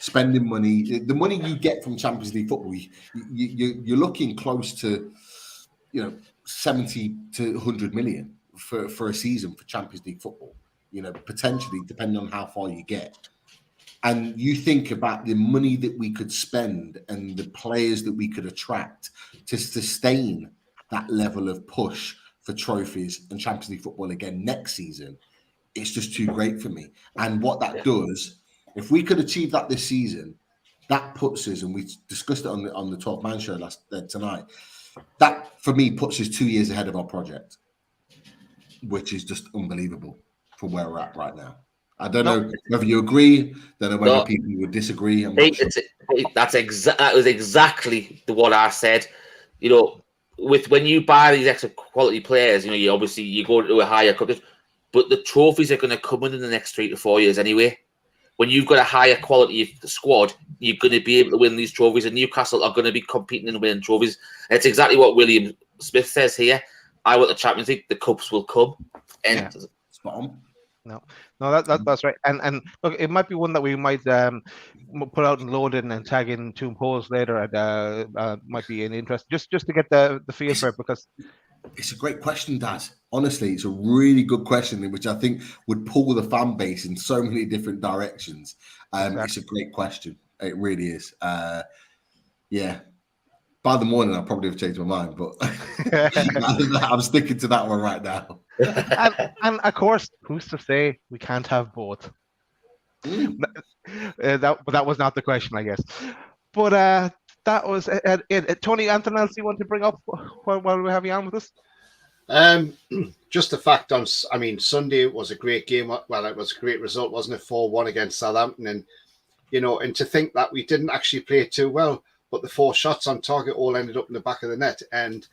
S10: Spending money, the money you get from Champions League football, you're looking close to, 70 to 100 million for a season for Champions League football. You know, potentially depending on how far you get. And you think about the money that we could spend and the players that we could attract to sustain that level of push for trophies and Champions League football again next season. It's just too great for me. And what that does, if we could achieve that this season, that puts us, and we discussed it on the 12-man show tonight, that for me puts us 2 years ahead of our project, which is just unbelievable from where we're at right now. I don't know whether you agree. Don't know whether people would disagree. I'm not sure.
S5: That was exactly what I said. You know, when you buy these extra quality players, you know, you go to a higher cup, but the trophies are going to come in the next 3 to 4 years anyway. When you've got a higher quality squad, you're going to be able to win these trophies, and Newcastle are going to be competing and winning trophies. And it's exactly what William Smith says here. I want the Champions League. The cups will come. And
S10: spot on.
S4: No, that's right. And look, it might be one that we might put out and load in and tag in two polls later. And might be an interest just to get the feel for it, because
S10: it's a great question, Dad. Honestly, it's a really good question, which I think would pull the fan base in so many different directions. Exactly. It's a great question. It really is. Yeah. By the morning, I'll probably have changed my mind, but I'm sticking to that one right now.
S4: and of course, who's to say we can't have both? That was not the question, I guess. But that was it. Tony, anything else you want to bring up while we have you on with us?
S9: Just the fact Sunday was a great game. Well, it was a great result, wasn't it? 4-1 against Southampton, and and to think that we didn't actually play too well, but the 4 shots on target all ended up in the back of the net, and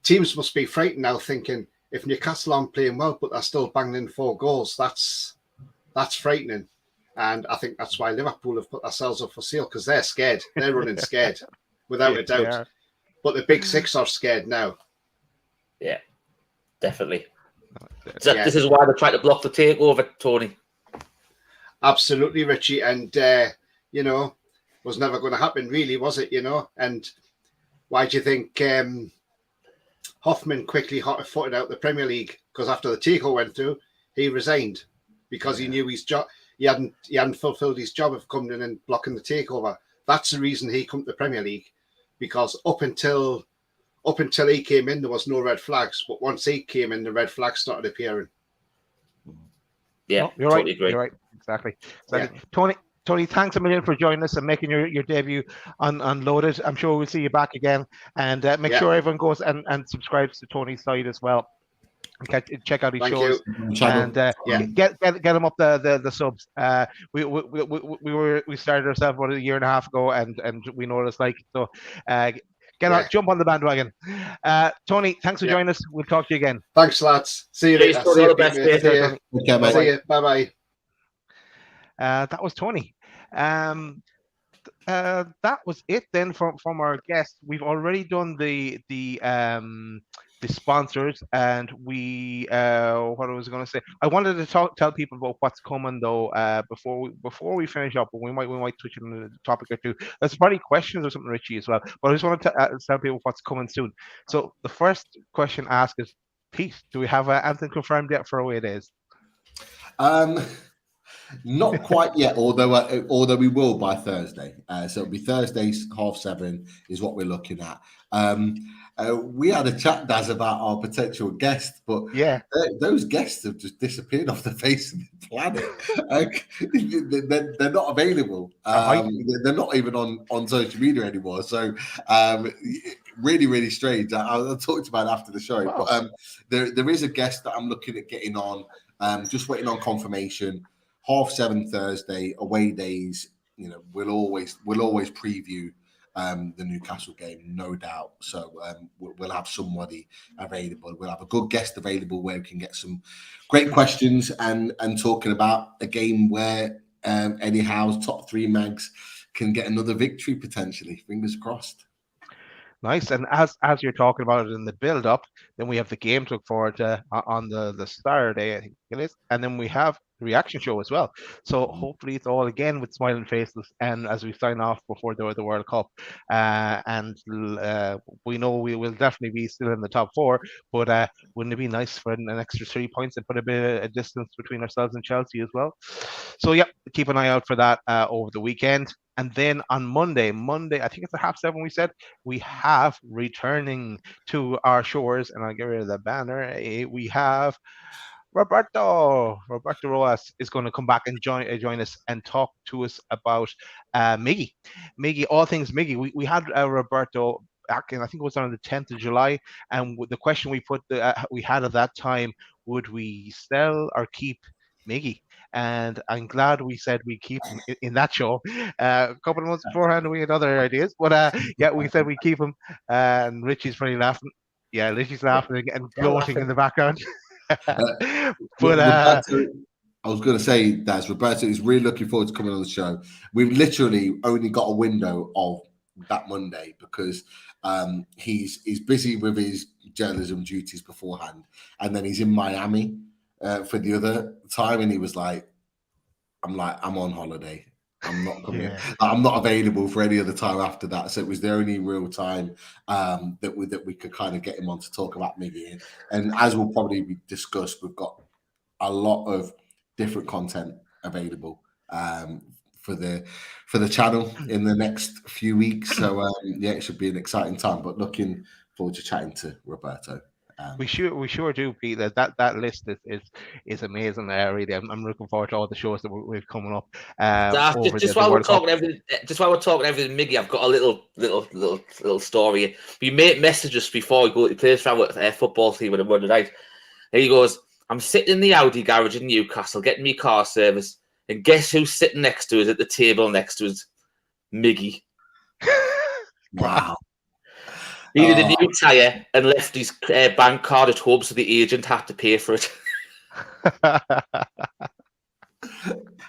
S9: teams must be frightened now, thinking if Newcastle aren't playing well, but they're still banging in 4 goals, that's frightening. And I think that's why Liverpool have put themselves up for sale, because they're scared. They're running scared, without a doubt. Yeah. But the big 6 are scared now.
S5: Yeah, definitely. This is why they're trying to block the takeover, Tony.
S9: Absolutely, Richie. And, was never going to happen, really, was it? And why do you think Hoffman quickly hot-footed out the Premier League? Because after the takeover went through, he resigned because he knew his job. He hadn't fulfilled his job of coming in and blocking the takeover. That's the reason he come to the Premier League, because up until he came in, there was no red flags. But once he came in, the red flags started appearing.
S5: Yeah,
S4: you're
S5: totally
S4: right.
S5: agree.
S4: You're right. Exactly.
S9: Yeah.
S4: Tony, thanks a million for joining us and making your debut on Loaded. I'm sure we'll see you back again. And make sure everyone goes and subscribes to Tony's side as well. Check out his shows and get him up the subs. We started ourselves about a year and a half ago, and we know what it's like. So jump on the bandwagon. Tony, thanks for joining us. We'll talk to you again.
S9: Thanks, lads. See you later. See you.
S5: See
S9: you. Bye.
S4: That was Tony. That was it then from our guests. We've already done the sponsors, and we what I was going to say. I wanted to tell people about what's coming though before we finish up. But we might touch on a topic or two. There's probably questions or something, Richie, as well. But I just want to tell people what's coming soon. So the first question asked is, Pete, do we have anything confirmed yet for away days?
S10: Not quite yet, although we will by Thursday. So it'll be Thursdays 7:30 is what we're looking at. We had a chat, Daz, about our potential guests, but those guests have just disappeared off the face of the planet. They're not available. They're not even on social media anymore. So really, really strange. I'll talk about it after the show. Wow. But there is a guest that I'm looking at getting on. Just waiting on confirmation. 7:30 Thursday, away days. We'll always preview the Newcastle game, no doubt. So we'll have somebody available. We'll have a good guest available where we can get some great questions and talking about a game where Eddie Howe's top 3 mags can get another victory potentially. Fingers crossed.
S4: Nice. And as you're talking about it in the build up, then we have the game to look forward to on the Saturday, I think it is, and then we have the reaction show as well. So hopefully it's all again with smiling faces, and as we sign off before the World Cup, we know we will definitely be still in the top four. But wouldn't it be nice for an extra 3 points and put a bit of distance between ourselves and Chelsea as well? So yeah, keep an eye out for that over the weekend. And then on Monday, I think it's at 7:30. We said we have returning to our shores, and I'll get rid of the banner. We have Roberto Roas is going to come back and join us and talk to us about Miggy, all things Miggy. We had Roberto back in, I think it was on the 10th of July, and the question we had at that time: would we sell or keep Miggy? And I'm glad we said we keep him in that show. A couple of months beforehand, we had other ideas, but yeah, we said we keep him. And Richie's probably laughing. Yeah, Richie's laughing and gloating in the background.
S10: Roberto, I was going to say that Roberto is really looking forward to coming on the show. We've literally only got a window of that Monday because he's busy with his journalism duties beforehand, and then he's in Miami for the other time, and he was like, I'm on holiday. I'm not coming. Yeah. I'm not available for any other time after that. So it was the only real time that we could kind of get him on to talk about Miggy. And as will probably be discussed, we've got a lot of different content available for the channel in the next few weeks. So yeah, it should be an exciting time. But looking forward to chatting to Roberto.
S4: We sure do, Pete. That list is amazing. Really, I'm looking forward to all the shows that we've coming up.
S5: Just while we're talking everything, Miggy, I've got a little story. We messaged us before we go to play with football team on a Monday night. And he goes, "I'm sitting in the Audi garage in Newcastle getting me car service, and guess who's sitting next to us at the table next to us? Miggy."
S10: Wow.
S5: He needed a new tyre and left his bank card at home, so the agent had to pay for it.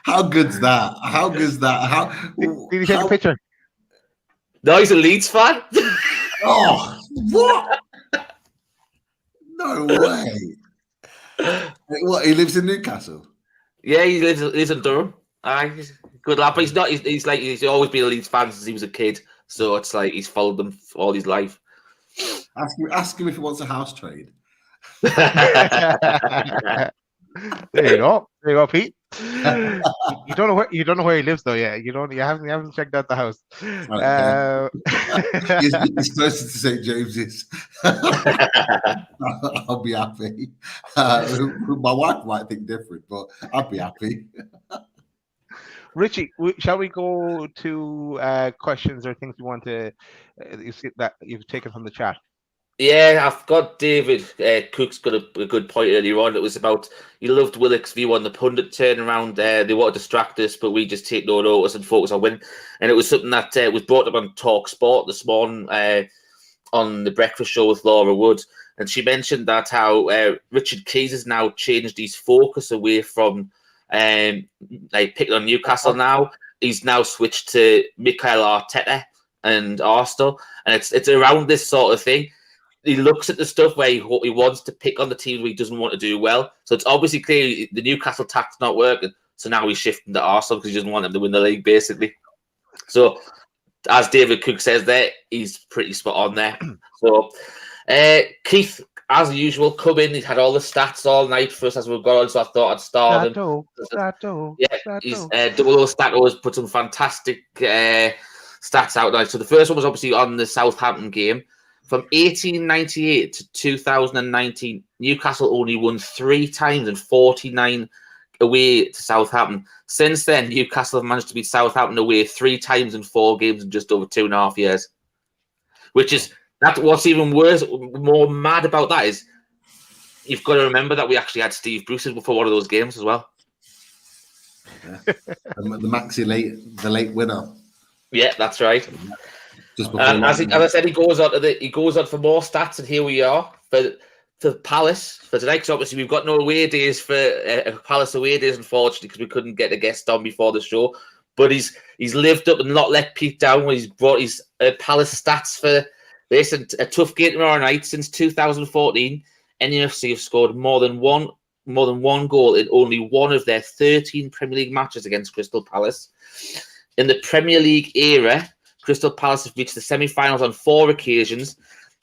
S10: How good's that?
S4: Did you take a picture?
S5: No, he's a Leeds fan.
S10: Oh, what? No way. What? He lives in Newcastle.
S5: Yeah, he lives in Durham. He's a good lad, but he's not. He's always been a Leeds fan since he was a kid. So it's like he's followed them all his life.
S10: Ask him if he wants a house trade.
S4: There you go, Pete. You don't know where he lives though. Yeah, you haven't checked out the house.
S10: Okay. He's closer to St. James's. I'll be happy. My wife might think different, but I'll be happy.
S4: Richie, shall we go to questions or things you want to that you've taken from the chat?
S5: Yeah, I've got David Cook's got a good point earlier on. It was about he loved Willock's view on the pundit turnaround. They want to distract us, but we just take no notice and focus on winning. And it was something that was brought up on Talk Sport this morning on the breakfast show with Laura Wood. And she mentioned that how Richard Keys has now changed his focus away from picking on Newcastle now. He's now switched to Mikel Arteta and Arsenal. And it's around this sort of thing. He looks at the stuff where he wants to pick on the teams where he doesn't want to do well. So it's obviously clear the Newcastle tactic's not working. So now he's shifting to Arsenal because he doesn't want them to win the league, basically. So as David Cook says there, he's pretty spot on there. So Keith, as usual, come in. He's had all the stats all night for us as we've got on, so I thought I'd start him. He's Double O Stato has put some fantastic stats out now. So the first one was obviously on the Southampton game. From 1898 to 2019, Newcastle only won 3 times and 49 away to Southampton. Since then, Newcastle have managed to beat Southampton away 3 times in 4 games in just over 2.5 years. Which is, that's what's even worse, more mad about that is you've got to remember that we actually had Steve Bruce for one of those games as well.
S10: Yeah. The late winner.
S5: Yeah, that's right. As I said, he goes on for more stats, and here we are for Palace for tonight. Because obviously we've got no away days for Palace away days, unfortunately, because we couldn't get a guest on before the show. But he's lived up and not let Pete down when he's brought his Palace stats Listen, a tough game tomorrow night. Since 2014, NUFC have scored more than one goal in only one of their 13 Premier League matches against Crystal Palace. In the Premier League era, Crystal Palace have reached the semi-finals on 4 occasions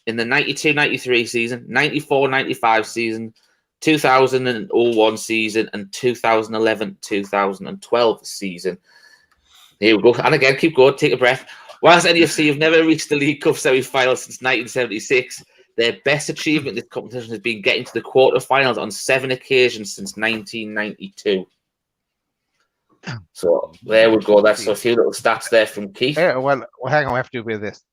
S5: in the 92-93 season, 94-95 season, 2001 season, and 2011-2012 season. Here we go. And again, keep going, take a breath. Whilst NUFC have never reached the League Cup semi-final since 1976, their best achievement in this competition has been getting to the quarter-finals on 7 occasions since 1992. So there we go. That's a few little stats there from Keith.
S4: Yeah, well, hang on, we have to do with this.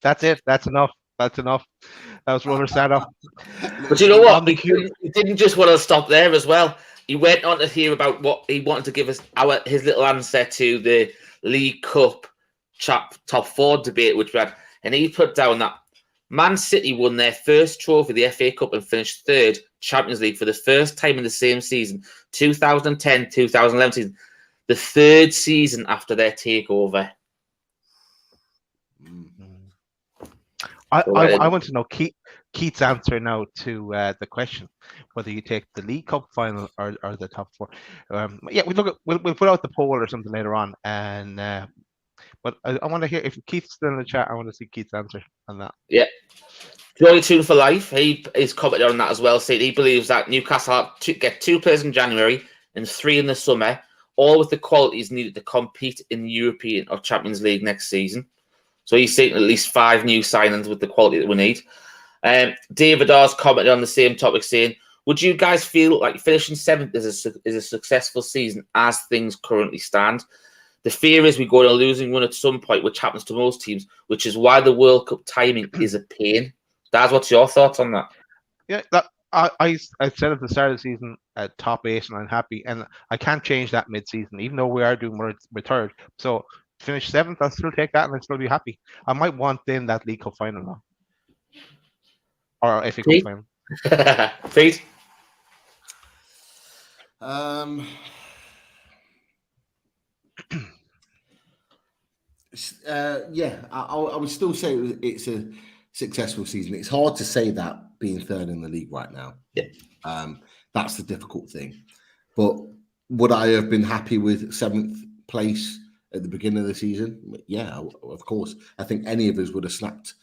S4: That's it. That's enough. That was rubber stand up.
S5: But you know what? He didn't just want to stop there as well. He went on to hear about what he wanted to give us his little answer to the League Cup top 4 debate, which we had, and he put down that Man City won their first trophy, the FA Cup, and finished 3rd Champions League for the first time in the same season, 2010-2011 season, the 3rd season after their takeover.
S4: I want to know Keith's answer now to the question whether you take the League Cup final or the top 4. Yeah, we'll put out the poll or something later on, and but I want to hear if Keith's still in the chat. I want to see Keith's answer on that.
S5: Yeah, Johnny Tune for Life. He is commented on that as well, saying he believes that Newcastle have to get 2 players in January and 3 in the summer, all with the qualities needed to compete in the European or Champions League next season. So he's saying at least 5 new signings with the quality that we need. David R's commented on the same topic, saying, would you guys feel like finishing 7th is a successful season as things currently stand? The fear is we go on a losing run at some point, which happens to most teams, which is why the World Cup timing is a pain. Daz, what's your thoughts on that?
S4: Yeah, I said at the start of the season top 8, and I'm happy, and I can't change that mid-season, even though we are doing we're 3rd. So finish 7th, I'll still take that, and I'll still be happy. I might want then that League Cup final now, or FA Cup final.
S5: Pete?
S10: Yeah, I would still say it's a successful season. It's hard to say that being 3rd in the league right now.
S5: Yeah,
S10: that's the difficult thing. But would I have been happy with 7th place at the beginning of the season? Yeah, of course. I think any of us would have snapped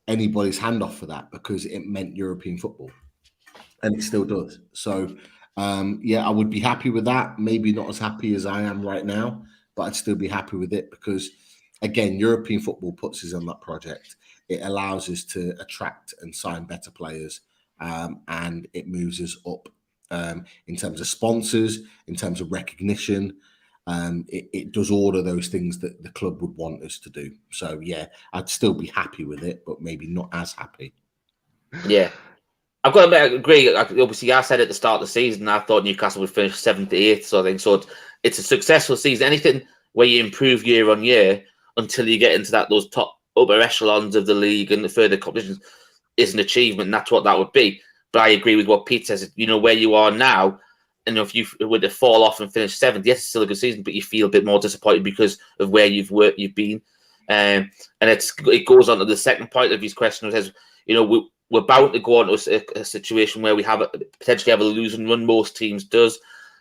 S10: anybody's hand off for that because it meant European football, and it still does. So, yeah, I would be happy with that. Maybe not as happy as I am right now, but I'd still be happy with it because, again, European football puts us on that project. It allows us to attract and sign better players, and it moves us up in terms of sponsors, in terms of recognition. It does all of those things that the club would want us to do. So, yeah, I'd still be happy with it, but maybe not as happy.
S5: Yeah. I've got to agree. Obviously, I said at the start of the season, I thought Newcastle would finish 7th to 8th. So I think it's a successful season. Anything where you improve year on year until you get into those top upper echelons of the league and the further competitions is an achievement. And that's what that would be. But I agree with what Pete says. You know, where you are now, and if you were to fall off and finish 7th, yes, it's still a good season, but you feel a bit more disappointed because of where you've been. And it goes on to the second point of his question. It says, you know, we're bound to go on to a situation where we potentially have a losing run. Most teams does.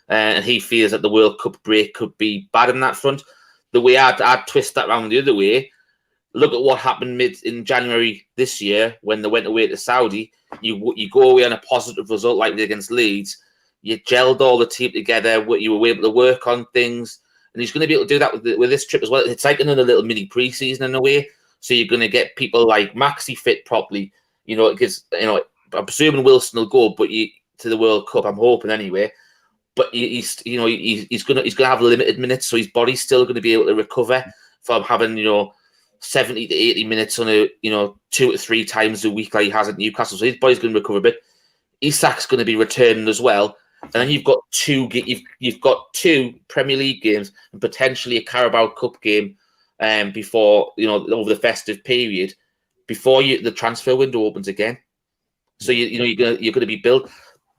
S5: And he fears that the World Cup break could be bad in that front. The way I'd twist that around the other way, look at what happened in January this year when they went away to Saudi. You go away on a positive result like against Leeds. You gelled all the team together. You were able to work on things. And he's going to be able to do that with this trip as well. It's like another little mini pre-season in a way. So you're going to get people like Maxi fit properly. You know, because I'm presuming Wilson will go, but to the World Cup, I'm hoping anyway. But he's going to have limited minutes, so his body's still going to be able to recover from having 70 to 80 minutes on 2 to 3 times a week like he has at Newcastle. So his body's going to recover a bit. Isak's going to be returning as well, and then you've got two Premier League games and potentially a Carabao Cup game before over the festive period. before the transfer window opens again. So you're gonna be built.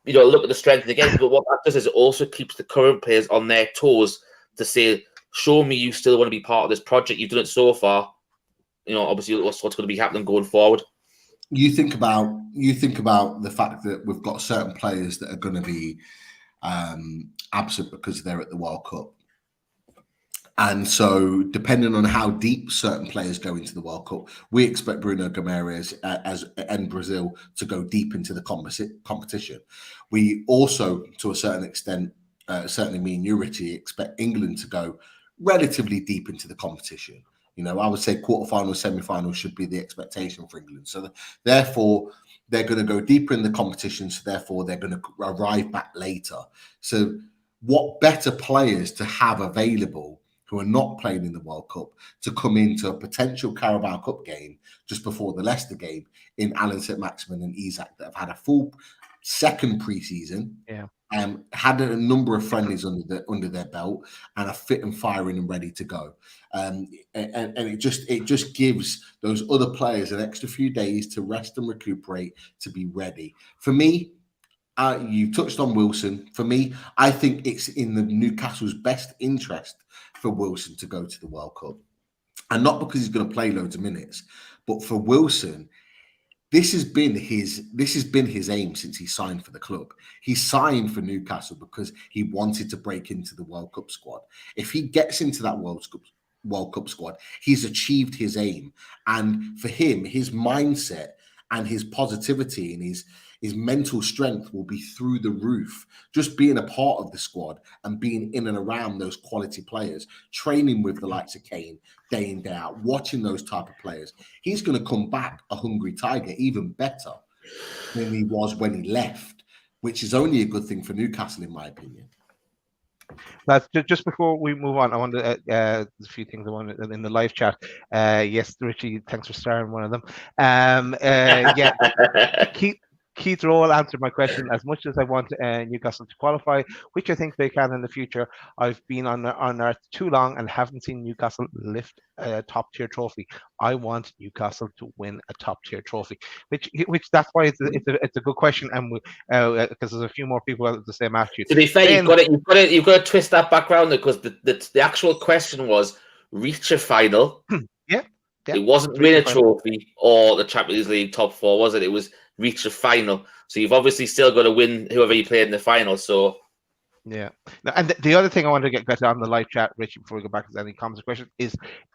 S5: Look at the strength of the game. But what that does is it also keeps the current players on their toes to say, show me you still want to be part of this project. You've done it so far. Obviously, what's going to be happening going forward.
S10: You think about the fact that we've got certain players that are going to be absent because they're at the World Cup. And so, depending on how deep certain players go into the World Cup, we expect Bruno Guimaraes and Brazil to go deep into the competition. We also, to a certain extent, certainly me and you, Richie, expect England to go relatively deep into the competition. I would say quarterfinals, semi-finals should be the expectation for England. So, therefore, they're going to go deeper in the competition. So, therefore, they're going to arrive back later. So, what better players to have available who are not playing in the World Cup to come into a potential Carabao Cup game just before the Leicester game in Alan St-Maximin and Isak that have had a full second pre-season, had a number of friendlies under their belt and are fit and firing and ready to go. And it just gives those other players an extra few days to rest and recuperate, to be ready. For me, you touched on Wilson. For me, I think it's in the Newcastle's best interest for Wilson to go to the World Cup. And not because he's going to play loads of minutes, but for Wilson, this has been his aim since he signed for the club. He signed for Newcastle because he wanted to break into the World Cup squad. If he gets into that World Cup squad, he's achieved his aim. And for him, his mindset and his positivity and his mental strength will be through the roof. Just being a part of the squad and being in and around those quality players, training with the likes of Kane day in, day out, watching those type of players. He's going to come back a hungry tiger, even better than he was when he left, which is only a good thing for Newcastle, in my opinion.
S4: That's just before we move on. I want to there's a few things I wanted in the live chat. Yes, Richie, thanks for starring one of them. Keith Rowell answered my question. As much as I want Newcastle to qualify, which I think they can in the future, I've been on Earth too long and haven't seen Newcastle lift a top-tier trophy. I want Newcastle to win a top-tier trophy, which that's why it's a good question, and because there's a few more people with the same attitude.
S5: To be fair, you've got to twist that back around because the actual question was reach a final.
S4: Yeah.
S5: It wasn't win a trophy or the Champions League top four, was it? It was reach a final. So you've obviously still got to win whoever you play in the final. So
S4: yeah. Now, and the other thing I want to get on the live chat, Richie, before we go back to any comments or questions,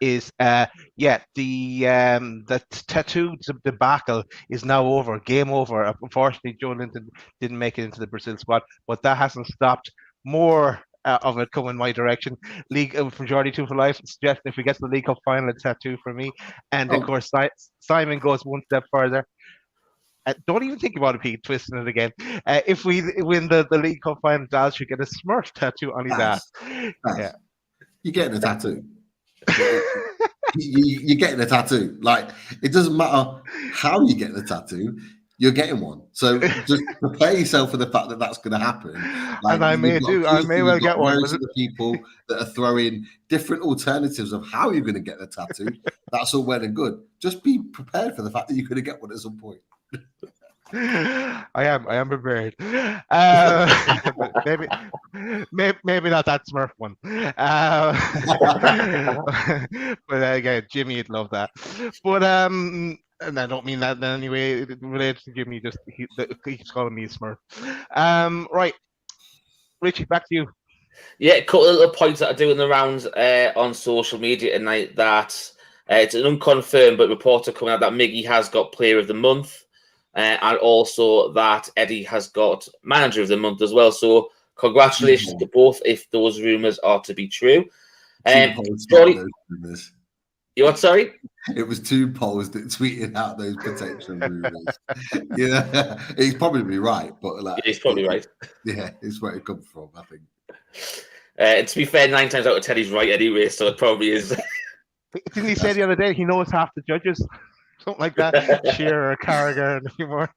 S4: is the tattoo debacle is now over. Game over. Unfortunately, Joe Linton didn't make it into the Brazil squad, but that hasn't stopped more of it coming my direction. League from Jordy 2 for Life suggesting if we get to the League Cup final, it's tattoo for me. And of course, Simon goes one step further. Don't even think about it, Pete, twisting it again. If we win the League Cup final, Dal should get a Smurf tattoo on his ass. Yeah.
S10: You're getting a tattoo. You're getting a tattoo. Like, it doesn't matter how you get the tattoo, you're getting one. So just prepare yourself for the fact that that's going to happen. Like,
S4: and I may well get one.
S10: Most of the people that are throwing different alternatives of how you're going to get the tattoo, that's all well and good. Just be prepared for the fact that you're going to get one at some point.
S4: I am prepared. Maybe not that Smurf one. But again, Jimmy would love that. But and I don't mean that in any way related to Jimmy. Just he keeps calling me a Smurf. Right, Richie, back to you.
S5: Yeah, a couple of little points that are doing the rounds on social media tonight. That it's an unconfirmed but reports are coming out that Miggy has got Player of the Month. And also that Eddie has got Manager of the Month as well. So congratulations to both if those rumours are to be true. You what, sorry?
S10: It was 2 polls that tweeted out those potential rumours. Yeah, he's probably right, but
S5: he's probably right.
S10: Yeah, it's where it comes from, I think.
S5: And to be fair, 9 times out of 10 he's right anyway, so it probably is.
S4: Didn't he say the other day he knows half the judges? Something like that. Shearer, Carragher, and a few more.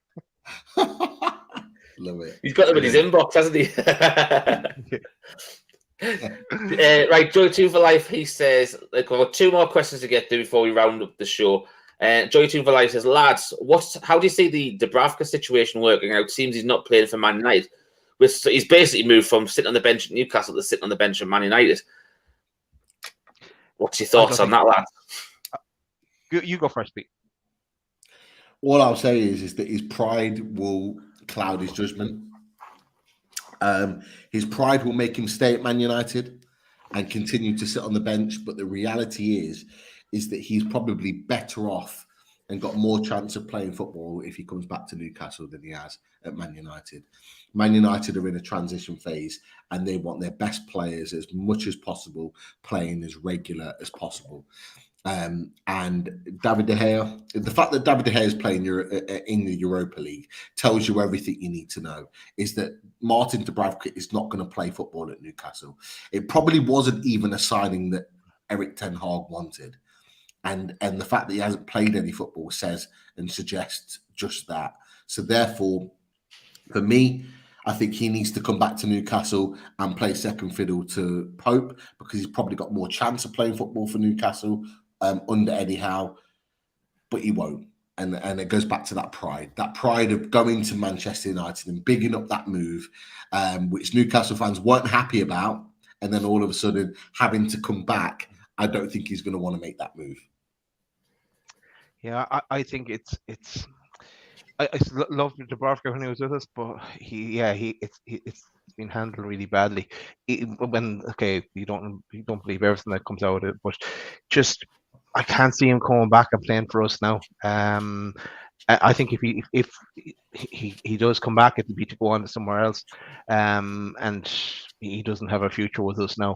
S10: Love it.
S5: He's got them in his inbox, hasn't he? Right, Joy 2 for Life, he says, we've got 2 more questions to get through before we round up the show. Joy Toon Valai says, lads, how do you see the Dubravka situation working out? Seems he's not playing for Man United. He's basically moved from sitting on the bench at Newcastle to sitting on the bench at Man United. What's your thoughts on that, lad?
S4: You go first, Pete.
S10: All I'll say is that his pride will cloud his judgment. His pride will make him stay at Man United and continue to sit on the bench. But the reality is that he's probably better off and got more chance of playing football if he comes back to Newcastle than he has at Man United. Man United are in a transition phase and they want their best players as much as possible playing as regular as possible. And David De Gea, the fact that David De Gea is playing in the Europa League tells you everything you need to know, is that Martin Dubravka is not going to play football at Newcastle. It probably wasn't even a signing that Erik ten Hag wanted. And the fact that he hasn't played any football says and suggests just that. So therefore, for me, I think he needs to come back to Newcastle and play second fiddle to Pope, because he's probably got more chance of playing football for Newcastle under Eddie Howe, but he won't. And it goes back to that pride of going to Manchester United and bigging up that move, which Newcastle fans weren't happy about. And then all of a sudden having to come back, I don't think he's going to want to make that move.
S4: Yeah, I think I loved Dubravka when he was with us, but it's been handled really badly. You don't believe everything that comes out of it, but just I can't see him coming back and playing for us now. I think if he does come back, it'll be to go on to somewhere else, and he doesn't have a future with us now.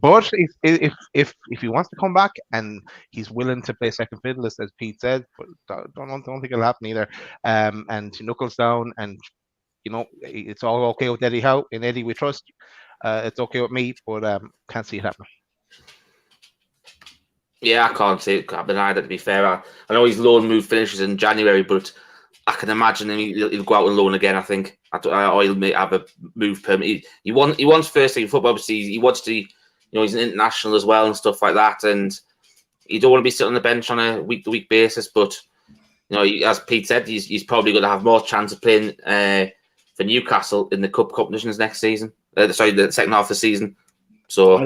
S4: But if he wants to come back and he's willing to play second fiddle, as Pete said, but don't think it'll happen either. And he knuckles down, and it's all okay with Eddie Howe. In Eddie we trust. It's okay with me, but can't see it happening.
S5: Yeah, I can't see it happening either, to be fair. I know his loan move finishes in January, but I can imagine he'll go out on loan again, I think. Or he'll have a move permit. He wants first team football. Obviously, he wants to, he's an international as well and stuff like that. And you don't want to be sitting on the bench on a week-to-week basis. But, as Pete said, he's probably going to have more chance of playing for Newcastle in the cup competitions next season. The second half of the season. So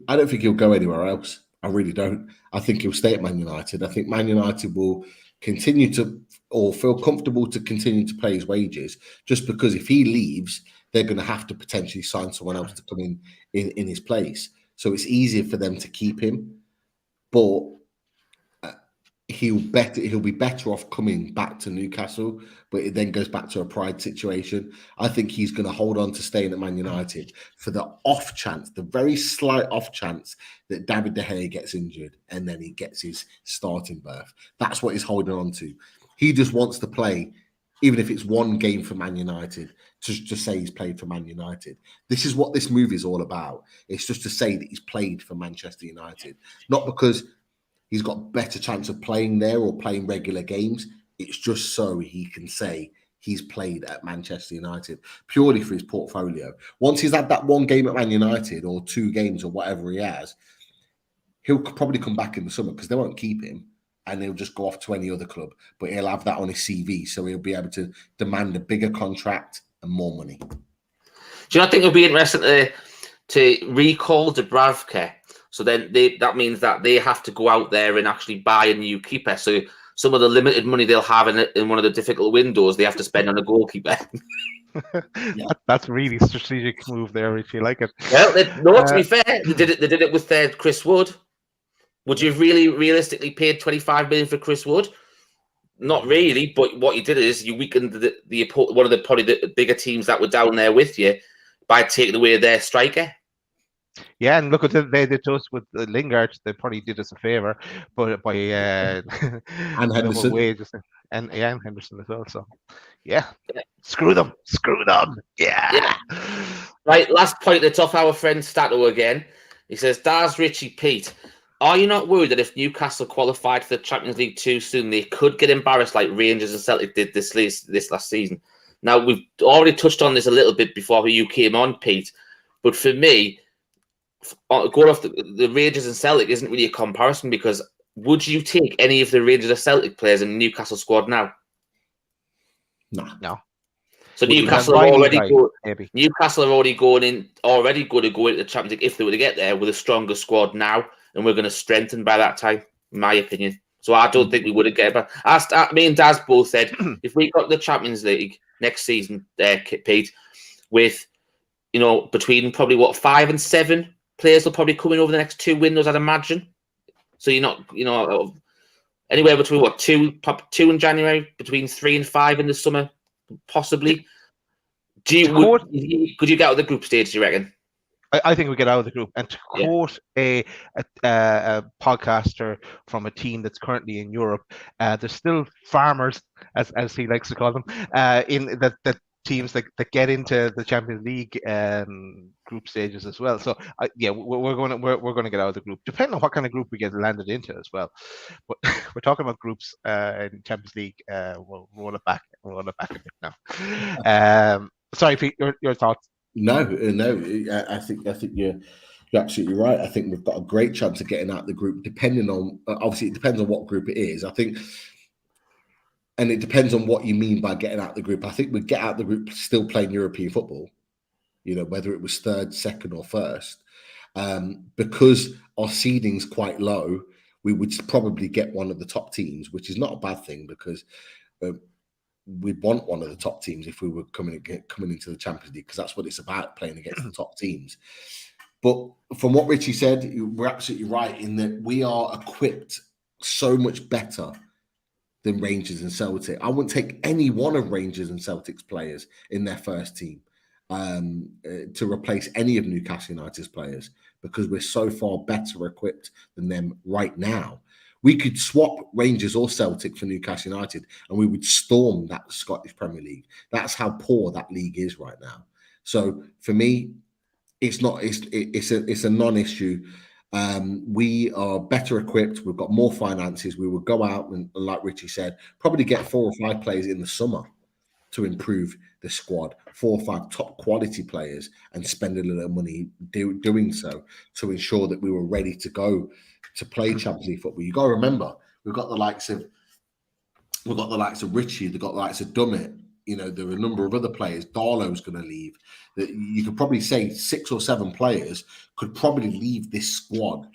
S10: I don't think he'll go anywhere else. I really don't. I think he'll stay at Man United. I think Man United will continue to, or feel comfortable to continue to pay his wages, just because if he leaves, they're going to have to potentially sign someone else to come in his place. So it's easier for them to keep him, but he'll be better off coming back to Newcastle. But it then goes back to a pride situation. I think he's going to hold on to staying at Man United for the off chance, the very slight off chance that David De Gea gets injured and then he gets his starting berth. That's what he's holding on to. He just wants to play, even if it's one game for Man United, to say he's played for Man United. This is what this move is all about. It's just to say that he's played for Manchester United, not because he's got better chance of playing there or playing regular games. It's just so he can say he's played at Manchester United, purely for his portfolio. Once he's had that one game at Man United or 2 games or whatever he has, he'll probably come back in the summer because they won't keep him and he'll just go off to any other club. But he'll have that on his CV, so he'll be able to demand a bigger contract and more money.
S5: Do you not think it'll be interesting to recall Dubravka? So then that means that they have to go out there and actually buy a new keeper. So some of the limited money they'll have in one of the difficult windows, they have to spend on a goalkeeper.
S4: That's really a strategic move there, if you like it.
S5: Well, to be fair, they did it with Chris Wood. Would you have really realistically paid 25 million for Chris Wood? Not really, but what you did is you weakened one of the probably the bigger teams that were down there with you by taking away their striker.
S4: Yeah, and look at what they did to us with Lingard. They probably did us a favour, but by
S10: and Henderson,
S4: wages, and Henderson as well. So, yeah. Screw them, yeah.
S5: Right, last point. It's off our friend Stato again. He says, "Daz, Richie, Pete, are you not worried that if Newcastle qualified for the Champions League too soon, they could get embarrassed like Rangers and Celtic did this last season?" Now, we've already touched on this a little bit before you came on, Pete, but for me, going off the Rangers and Celtic isn't really a comparison because would you take any of the Rangers or Celtic players in the Newcastle squad now?
S4: No.
S5: So
S4: Would you
S5: Newcastle
S4: have
S5: are
S4: Riley
S5: already
S4: guy, maybe?
S5: Newcastle are already going to go into the Champions League if they were to get there with a stronger squad now, and we're going to strengthen by that time, in my opinion. So I don't think we would have get. But me and Daz both said if we got the Champions League next season, Pete, with between probably 5 and 7 players will probably come in over the next 2 windows, I'd imagine. So you're not anywhere between 2 in January, between 3 and 5 in the summer. Possibly. Could you get out of the group stage, do you reckon?
S4: I think we get out of the group. And to quote a podcaster from a team that's currently in Europe, there's still farmers, as he likes to call them, in that teams that get into the Champions League group stages as well. So we're going to get out of the group, depending on what kind of group we get landed into as well. But we're talking about groups in Champions League. We'll roll it back a bit now. Sorry, Pete, your thoughts?
S10: No. I think you're absolutely right. I think we've got a great chance of getting out of the group, depending on obviously it depends on what group it is. I think. And it depends on what you mean by getting out of the group. I think we'd get out of the group still playing European football, whether it was third, second, or first. Because our seeding's quite low, we would probably get one of the top teams, which is not a bad thing because we'd want one of the top teams if we were coming into the Champions League, because that's what it's about, playing against the top teams. But from what Richie said, we're absolutely right in that we are equipped so much better than Rangers and Celtic. I wouldn't take any one of Rangers and Celtic's players in their first team to replace any of Newcastle United's players, because we're so far better equipped than them right now. We could swap Rangers or Celtic for Newcastle United and we would storm that Scottish Premier League. That's how poor that league is right now. So for me, it's a non-issue. We are better equipped. We've got more finances. We will go out and, like Richie said, probably get 4 or 5 players in the summer to improve the squad, 4 or 5 top quality players, and spend a little money doing so to ensure that we were ready to go to play Champions League football. You got to remember, we've got the likes of Richie, they've got the likes of Dummett. There are a number of other players. Darlow's going to leave. That you could probably say 6 or 7 players could probably leave this squad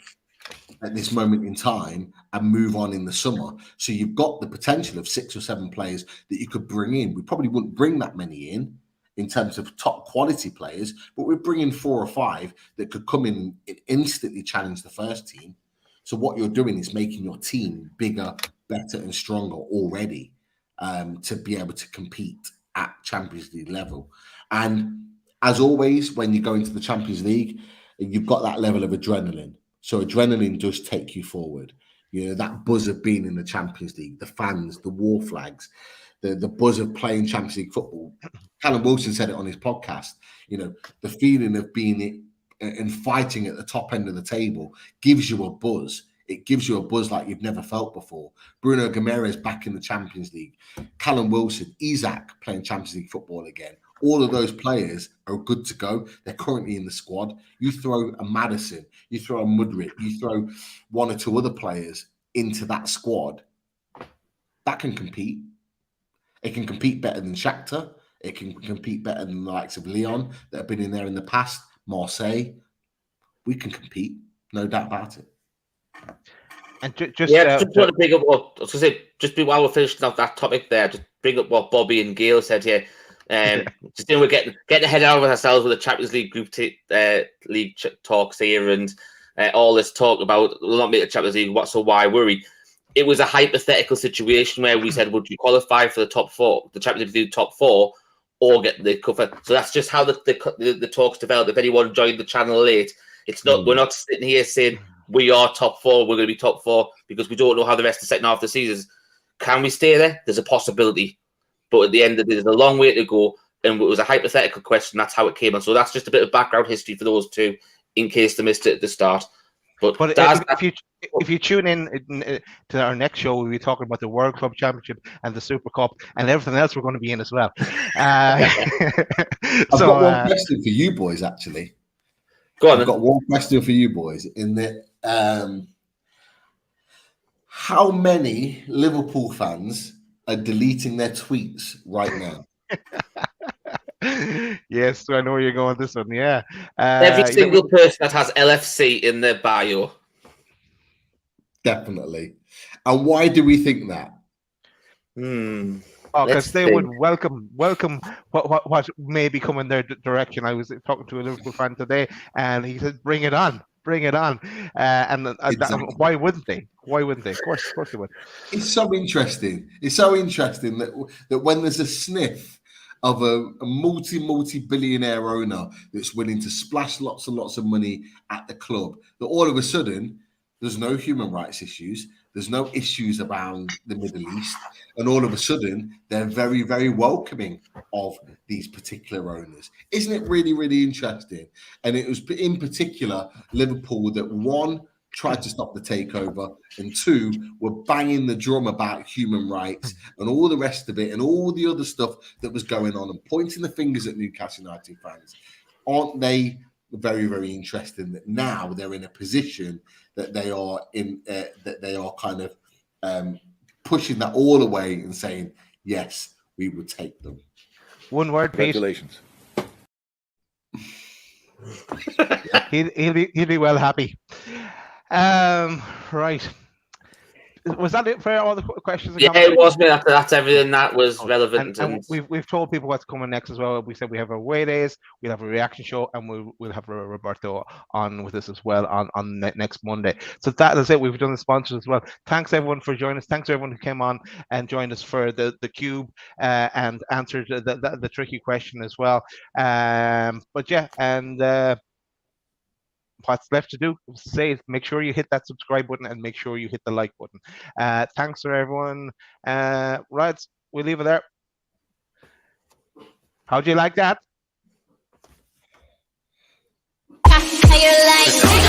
S10: at this moment in time and move on in the summer. So you've got the potential of 6 or 7 players that you could bring in. We probably wouldn't bring that many in terms of top quality players, but we're bringing 4 or 5 that could come in and instantly challenge the first team. So what you're doing is making your team bigger, better, and stronger already. To be able to compete at Champions League level. And as always, when you go into the Champions League, you've got that level of adrenaline. So adrenaline does take you forward. That buzz of being in the Champions League, the fans, the war flags, the buzz of playing Champions League football. Callum Wilson said it on his podcast. The feeling of being and fighting at the top end of the table gives you a buzz. It gives you a buzz like you've never felt before. Bruno Guimaraes back in the Champions League. Callum Wilson, Isaac playing Champions League football again. All of those players are good to go. They're currently in the squad. You throw a Maddison, you throw a Mudryk, you throw 1 or 2 other players into that squad, that can compete. It can compete better than Shakhtar. It can compete better than the likes of Lyon that have been in there in the past. Marseille. We can compete, no doubt about it.
S4: And just
S5: want to bring up what I was going to say. Just while we're finishing off that topic there, just bring up what Bobby and Gail said here. Just we're getting ahead of ourselves with the Champions League league talks here and all this talk about we'll not make the Champions League. So why worry? It was a hypothetical situation where we said, would you qualify for the top 4, the Champions League top 4, or get the cover? So that's just how the talks developed. If anyone joined the channel late, it's not. We're not sitting here saying we are top 4. We're going to be top 4 because we don't know how the rest of the second half of the season is. Can we stay there? There's a possibility, but at the end of it, there's a long way to go. And it was a hypothetical question. That's how it came on. So that's just a bit of background history for those two, in case they missed it at the start. But
S4: if you tune in to our next show, we'll be talking about the World Club Championship and the Super Cup and everything else we're going to be in as well.
S10: I've got one question for you boys, actually.
S5: Go on.
S10: I've got one question for you boys. In that, How many Liverpool fans are deleting their tweets right now?
S4: Yes, I know where you're going with this one. Yeah.
S5: Every single person that has LFC in their bio.
S10: Definitely. And why do we think that?
S4: Oh, because they would welcome what may be coming their direction. I was talking to a Liverpool fan today, and he said, "Bring it on, bring it on."
S10: Exactly.
S4: Why wouldn't they? Why wouldn't they? Of course they would.
S10: It's so interesting. It's so interesting that when there's a sniff of a multi-billionaire owner that's willing to splash lots and lots of money at the club, that all of a sudden there's no human rights issues, there's no issues around the Middle East, and all of a sudden they're very, very welcoming of these particular owners. Isn't it really, really interesting? And it was in particular Liverpool that, one, tried to stop the takeover, and two, were banging the drum about human rights and all the rest of it and all the other stuff that was going on and pointing the fingers at Newcastle United fans. Aren't they very, very interesting that now they're in a position that they are in, that they are kind of pushing that all away and saying, yes, we would take them.
S4: One word, Pete.
S1: Congratulations.
S4: He'll be well happy. Right. Was that it for all the questions?
S5: Yeah, it was. That's everything that was relevant.
S4: And we've told people what's coming next as well. We said we have our away days, we'll have a reaction show, and we'll have Roberto on with us as well on next Monday. So that is it. We've done the sponsors as well. Thanks everyone for joining us. Thanks everyone who came on and joined us for the cube and answered the tricky question as well. But yeah, and what's left to do is make sure you hit that subscribe button and make sure you hit the like button. Thanks for everyone. Right, we'll leave it there. How do you like that?
S2: How you like